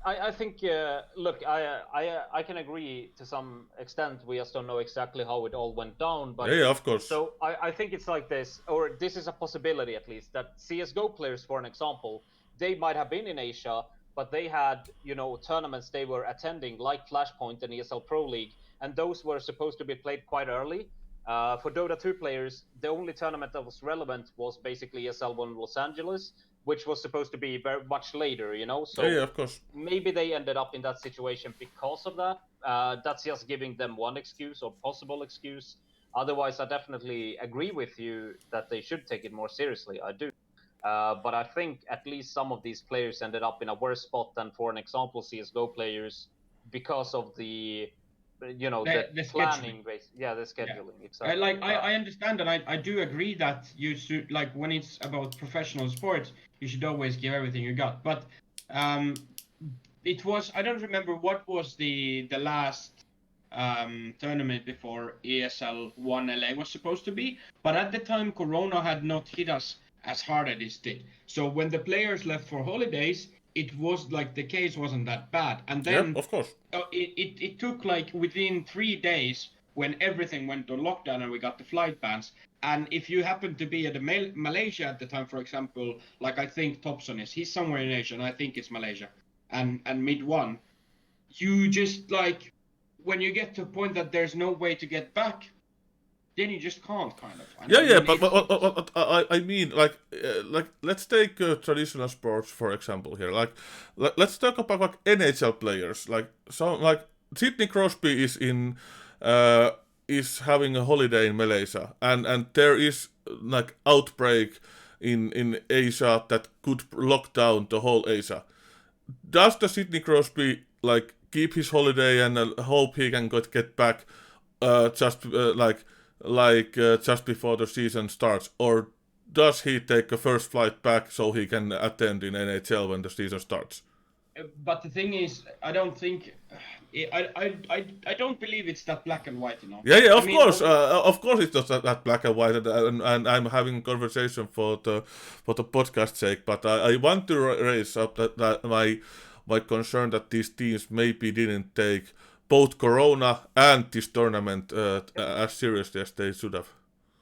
I think, look, I can agree to some extent. We just don't know exactly how it all went down. But
yeah, of course.
So I think it's like this, or this is a possibility at least, that CSGO players, for an example, they might have been in Asia, but they had, you know, tournaments they were attending, like Flashpoint and ESL Pro League, and those were supposed to be played quite early. For Dota 2 players, the only tournament that was relevant was basically ESL One Los Angeles, which was supposed to be very much later, you know. So
yeah, of course.
Maybe they ended up in that situation because of that. That's just giving them one excuse or possible excuse. Otherwise, I definitely agree with you that they should take it more seriously. I do. But I think at least some of these players ended up in a worse spot than, for an example, CSGO players because of the, you know, the planning, the scheduling. Yeah. Exactly.
I understand, and I do agree that you should, like, when it's about professional sports, you should always give everything you got. But it was, I don't remember what was the last tournament before ESL One LA was supposed to be, but at the time Corona had not hit us as hard as it did. So when the players left for holidays, it was like the case wasn't that bad. And then
of course,
it took like within 3 days when everything went on lockdown and we got the flight bans. And if you happen to be at Malaysia at the time, for example, like I think Thompson is, he's somewhere in Asia, and I think it's Malaysia, and Mid One, you just like, when you get to a point that there's no way to get back, then you just can't, kind of. And
but I mean, like let's take traditional sports for example here. Like, let's talk about like NHL players. Like, so like Sidney Crosby is having a holiday in Malaysia, and there is like outbreak in Asia that could lock down the whole Asia. Does the Sidney Crosby like keep his holiday and hope he can get back just just before the season starts, or does he take a first flight back so he can attend in NHL when the season starts?
But the thing is, I don't think, I don't believe it's that black and white, you know.
Yeah, of course it's not that black and white, and I'm having a conversation for the podcast sake, but I want to raise up that my concern that these teams maybe didn't take both Corona and this tournament as seriously as they should have.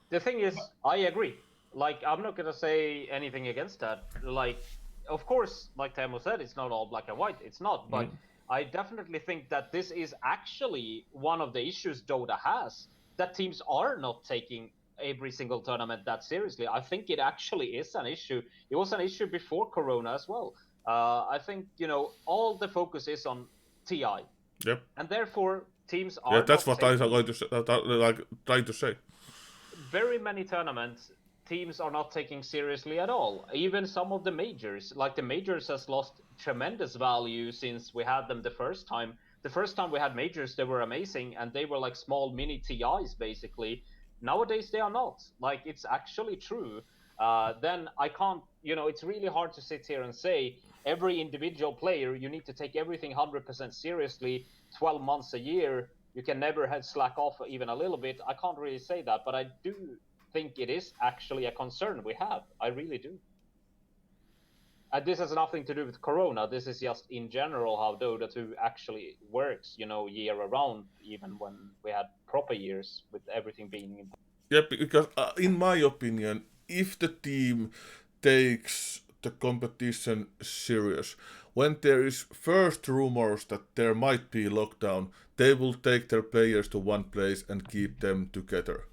The thing is, I agree. Like, I'm not gonna say anything against that. Like, of course, like Teemu said, it's not all black and white. It's not, but I definitely think that this is actually one of the issues Dota has, that teams are not taking every single tournament that seriously. I think it actually is an issue. It was an issue before Corona as well. I think, all the focus is on TI.
Yep.
And therefore, teams are
Yeah, that's
not
what I
taking
was going to say, trying to say.
very many tournaments. Teams are not taking seriously at all. Even some of the majors, like the majors, has lost tremendous value since we had them the first time. The first time we had majors, they were amazing, and they were like small mini TIs basically. Nowadays they are not. Like, it's actually true. Then I can't, it's really hard to sit here and say every individual player, you need to take everything 100% seriously, 12 months a year. You can never slack off even a little bit. I can't really say that, but I do think it is actually a concern we have. I really do. And this has nothing to do with Corona. This is just in general how Dota 2 actually works, year around, even when we had proper years with everything being in.
Yeah, because in my opinion, if the team takes the competition serious, when there is first rumors that there might be lockdown, they will take their players to one place and keep them together.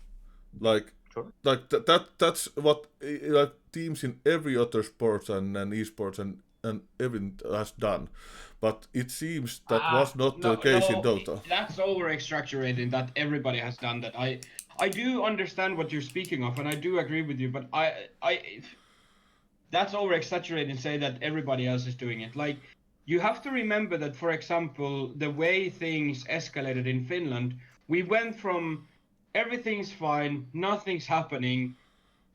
Like,
Sure.
like that's what like teams in every other sports and esports and everything has done. But it seems that was not the case in Dota.
That's over exaggerating that everybody has done that. I do understand what you're speaking of, and I do agree with you, but I that's over exaggerating say that everybody else is doing it. Like, you have to remember that, for example, the way things escalated in Finland, we went from everything's fine, nothing's happening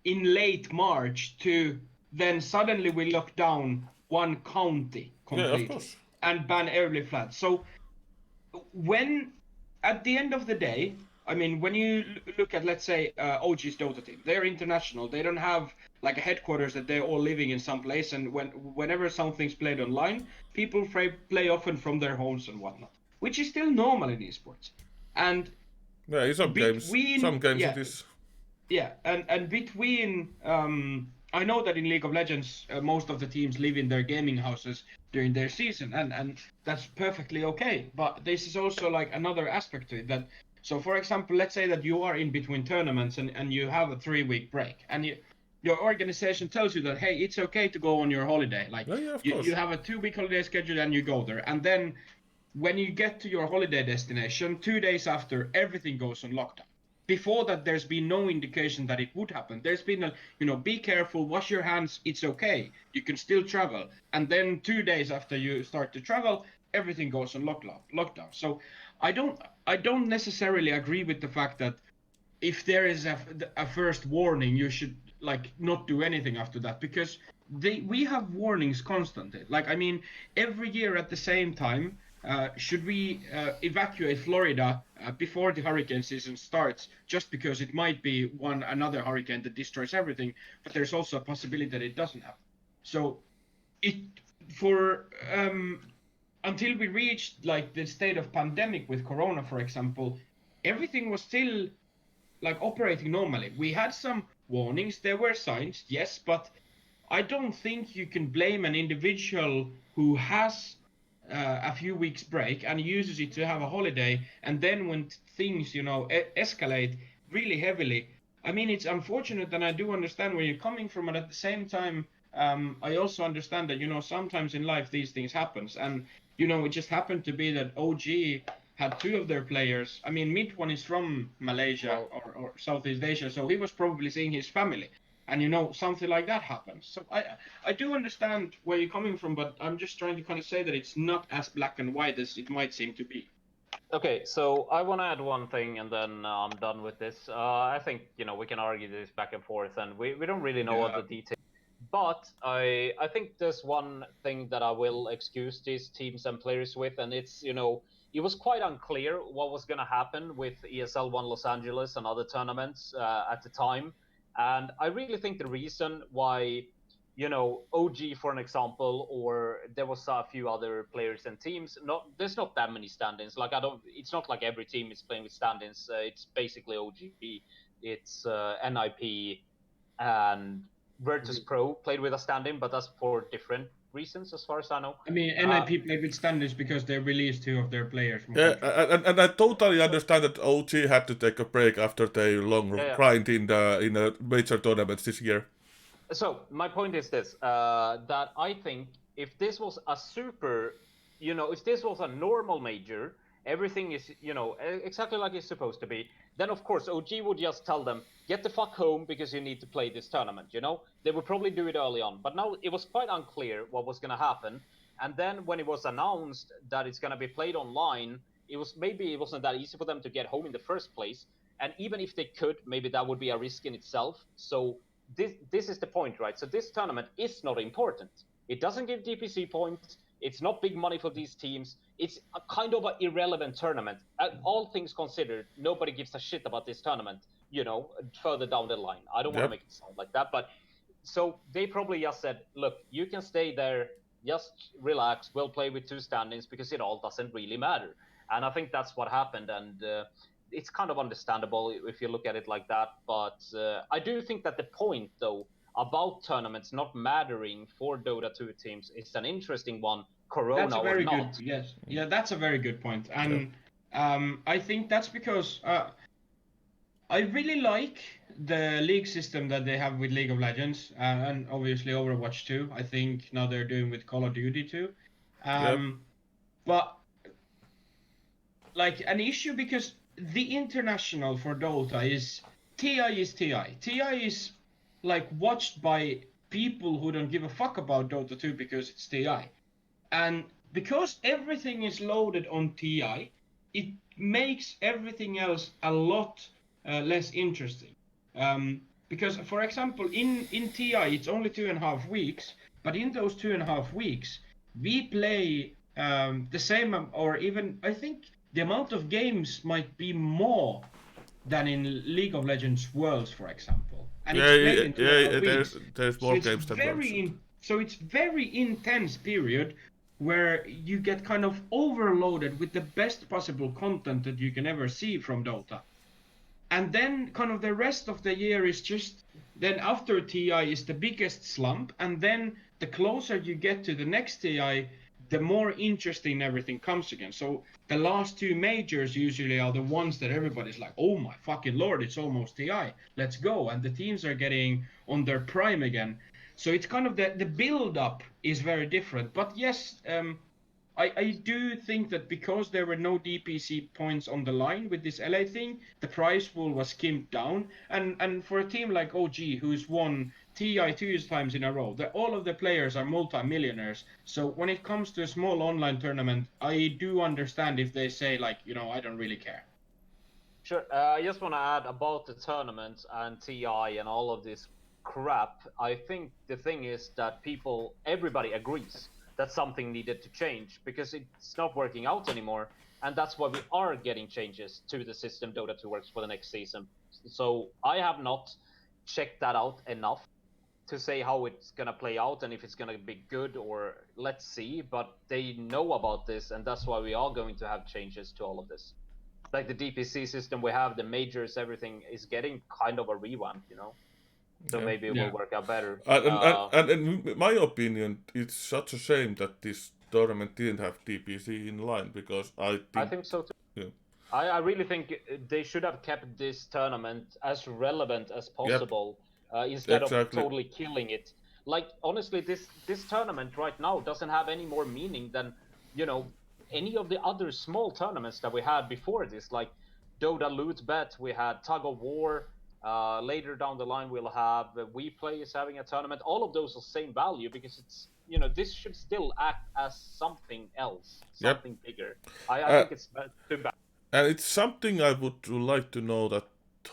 in late March to then suddenly we lock down one county completely and ban early floods. So when, at the end of the day, I mean, when you look at, let's say, OG's Dota team, they're international. They don't have like a headquarters that they're all living in some place. And whenever something's played online, people play often from their homes and whatnot, which is still normal in esports. And
yeah, in some games it is.
Yeah, and between, I know that in League of Legends, most of the teams live in their gaming houses during their season, and that's perfectly okay. But this is also like another aspect to it that, so for example, let's say that you are in between tournaments and you have a 3-week break, and your organization tells you that, hey, it's okay to go on your holiday. Like, you have a 2-week holiday schedule and you go there. And then when you get to your holiday destination, 2 days after, everything goes on lockdown. Before that, there's been no indication that it would happen. There's been a, be careful, wash your hands, it's okay. You can still travel. And then 2 days after you start to travel, everything goes on lockdown. So I don't necessarily agree with the fact that if there is a first warning, you should like not do anything after that, because we have warnings constantly. Like, I mean, every year at the same time, should we evacuate Florida before the hurricane season starts, just because it might be another hurricane that destroys everything, but there's also a possibility that it doesn't happen. So until we reached like the state of pandemic with Corona, for example, everything was still like operating normally. We had some warnings, there were signs, yes, but I don't think you can blame an individual who has a few weeks break and uses it to have a holiday, and then when things escalate really heavily, I mean, it's unfortunate, and I do understand where you're coming from, but at the same time, I also understand that sometimes in life these things happens, and it just happened to be that OG had 2 of their players. I mean, Mid one is from Malaysia or Southeast Asia, so he was probably seeing his family. And something like that happens. So I do understand where you're coming from, but I'm just trying to kind of say that it's not as black and white as it might seem to be.
Okay, so I want to add one thing, and then I'm done with this. I think we can argue this back and forth, and we don't really know all the details. But I think there's one thing that I will excuse these teams and players with, and it's it was quite unclear what was going to happen with ESL One Los Angeles and other tournaments at the time. And I really think the reason why, OG, for an example, or there was a few other players and teams, there's not that many stand-ins. Like, it's not like every team is playing with stand-ins. It's basically OG, it's NIP, and Virtus Pro played with a stand-in, but that's for different reasons, as far as I know.
I mean, NIP played with stand-ins because they released 2 of their players from
Yeah,
contract.
and I totally understand that OG had to take a break after their long
Yeah.
grind in the major tournaments this year.
So my point is this: that I think if this was a super, if this was a normal major, everything is, exactly like it's supposed to be. Then of course OG would just tell them, get the fuck home because you need to play this tournament. They would probably do it early on, but now it was quite unclear what was going to happen. And then when it was announced that it's going to be played online, it wasn't that easy for them to get home in the first place. And even if they could, maybe that would be a risk in itself. So this is the point, right? So this tournament is not important. It doesn't give DPC points. It's not big money for these teams. It's a kind of an irrelevant tournament. All things considered, nobody gives a shit about this tournament, further down the line. I don't want to make it sound like that, but so they probably just said, look, you can stay there, just relax, we'll play with 2 stand-ins because it all doesn't really matter. And I think that's what happened, and it's kind of understandable if you look at it like that. But I do think that the point, though, about tournaments not mattering for Dota 2 teams is an interesting one, Corona
That's a very
or not.
good, yes. Yeah, that's a very good point. And I think that's because I really like the league system that they have with League of Legends and obviously Overwatch 2. I think now they're doing with Call of Duty too. But like an issue because the international for Dota is TI is TI. TI is like watched by people who don't give a fuck about Dota 2 because it's TI. And because everything is loaded on TI, it makes everything else a lot less interesting. Because, for example, in TI, it's only 2.5 weeks, but in those 2.5 weeks, we play the same, or even, I think, the amount of games might be more than in League of Legends Worlds, for example. And it's played in 2.5 weeks.
There's more games than Worlds.
So it's very intense period where you get kind of overloaded with the best possible content that you can ever see from Dota. And then kind of the rest of the year is just, then after TI is the biggest slump, and then the closer you get to the next TI, the more interesting everything comes again. So the last 2 majors usually are the ones that everybody's like, oh my fucking lord, it's almost TI, let's go. And the teams are getting on their prime again. So it's kind of the build-up is very different. But yes, I do think that because there were no DPC points on the line with this LA thing, the prize pool was skimped down. And for a team like OG, who's won TI 2 times in a row, all of the players are multi-millionaires. So when it comes to a small online tournament, I do understand if they say, like, I don't really care.
Sure. I just want to add about the tournaments and TI and all of this crap. I think the thing is that everybody agrees that something needed to change because it's not working out anymore, and that's why we are getting changes to the system Dota 2 works for the next season. So I have not checked that out enough to say how it's gonna play out and if it's gonna be good, or let's see, but they know about this, and that's why we are going to have changes to all of this. Like the DPC system we have, the majors, everything is getting kind of a revamp, So maybe it will work out better.
And in my opinion, it's such a shame that this tournament didn't have DPC in line, because I
think so too.
Yeah.
I really think they should have kept this tournament as relevant as possible, instead of totally killing it. Like, honestly, this tournament right now doesn't have any more meaning than, any of the other small tournaments that we had before this, like Dota Loot Bet, we had Tug of War. Later down the line, we'll have WePlay is having a tournament. All of those are same value because it's, this should still act as something else, something bigger. I think it's too bad.
And it's something I would like to know, that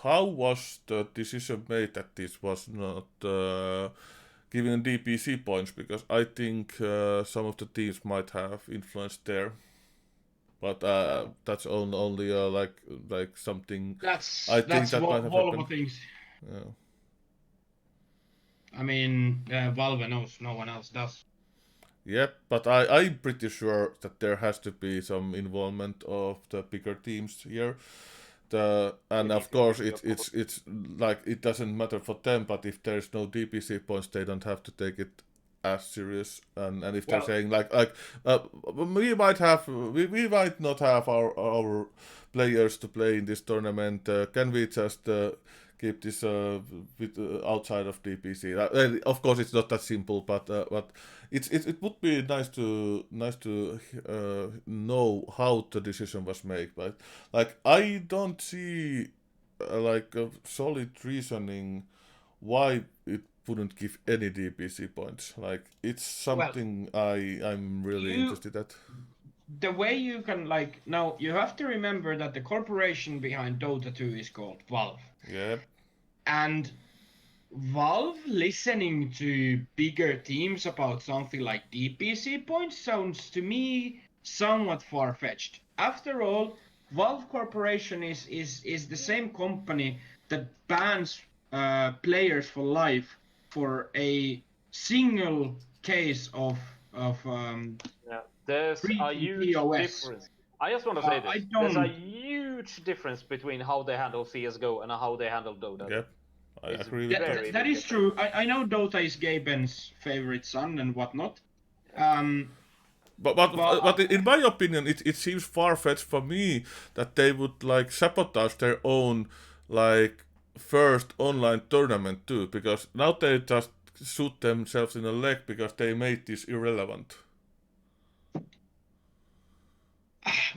how was the decision made that this was not giving DPC points, because I think some of the teams might have influenced there. But that's only like something. I think that might have happened.
Things.
Yeah.
I mean, Valve knows, no one else does.
Yep, but I'm pretty sure that there has to be some involvement of the bigger teams here, and of course it's like it doesn't matter for them, but if there's no DPC points, they don't have to take it as serious. And if they're saying we might not have our players to play in this tournament, can we just keep this outside of DPC? Of course, it's not that simple, but it would be nice to know how the decision was made. But like I don't see like a solid reasoning why it wouldn't give any DPC points. Like it's something I'm really interested at.
The way you can like now you have to remember that the corporation behind Dota 2 is called Valve.
Yeah.
And Valve listening to bigger teams about something like DPC points sounds to me somewhat far-fetched. After all, Valve Corporation is the same company that bans players for life for a single case of
there's a huge
POS.
difference. I just want to say this. There's a huge difference between how they handle CSGO and how they handle Dota.
Yep, I agree with that.
That is true. I know Dota is Gaben's favorite son and whatnot.
But in my opinion, it seems far-fetched for me that they would like sabotage their own like first online tournament too, because now they just shoot themselves in the leg because they made this irrelevant.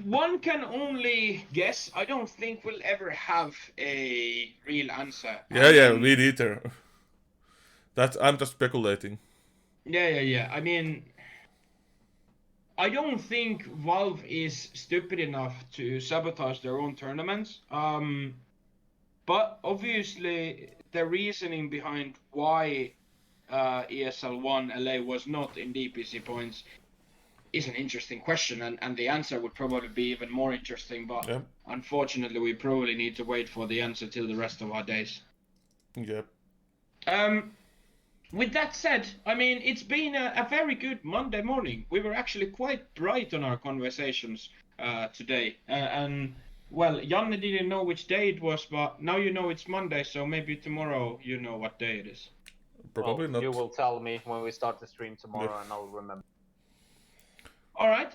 One can only guess. I don't think we'll ever have a real answer.
Yeah, me neither. I'm just speculating.
Yeah. I mean, I don't think Valve is stupid enough to sabotage their own tournaments. But obviously, the reasoning behind why ESL One LA was not in DPC points is an interesting question, and the answer would probably be even more interesting, but unfortunately we probably need to wait for the answer till the rest of our days.
Yep.
With that said, I mean, it's been a very good Monday morning. We were actually quite bright on our conversations today, and well, Janne didn't know which day it was, but now you know it's Monday, so maybe tomorrow you know what day it is.
Probably not.
You will tell me when we start the stream tomorrow, and I'll remember.
All right.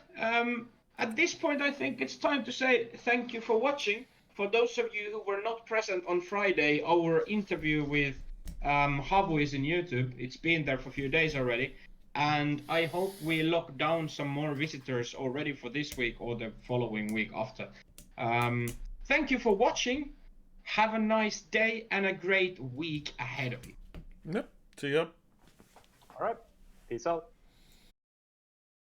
At this point, I think it's time to say thank you for watching. For those of you who were not present on Friday, our interview with Havu is in YouTube. It's been there for a few days already. And I hope we lock down some more visitors already for this week or the following week after. Thank you for watching. Have a nice day and a great week ahead of you.
Yep. See ya.
All right. Peace out.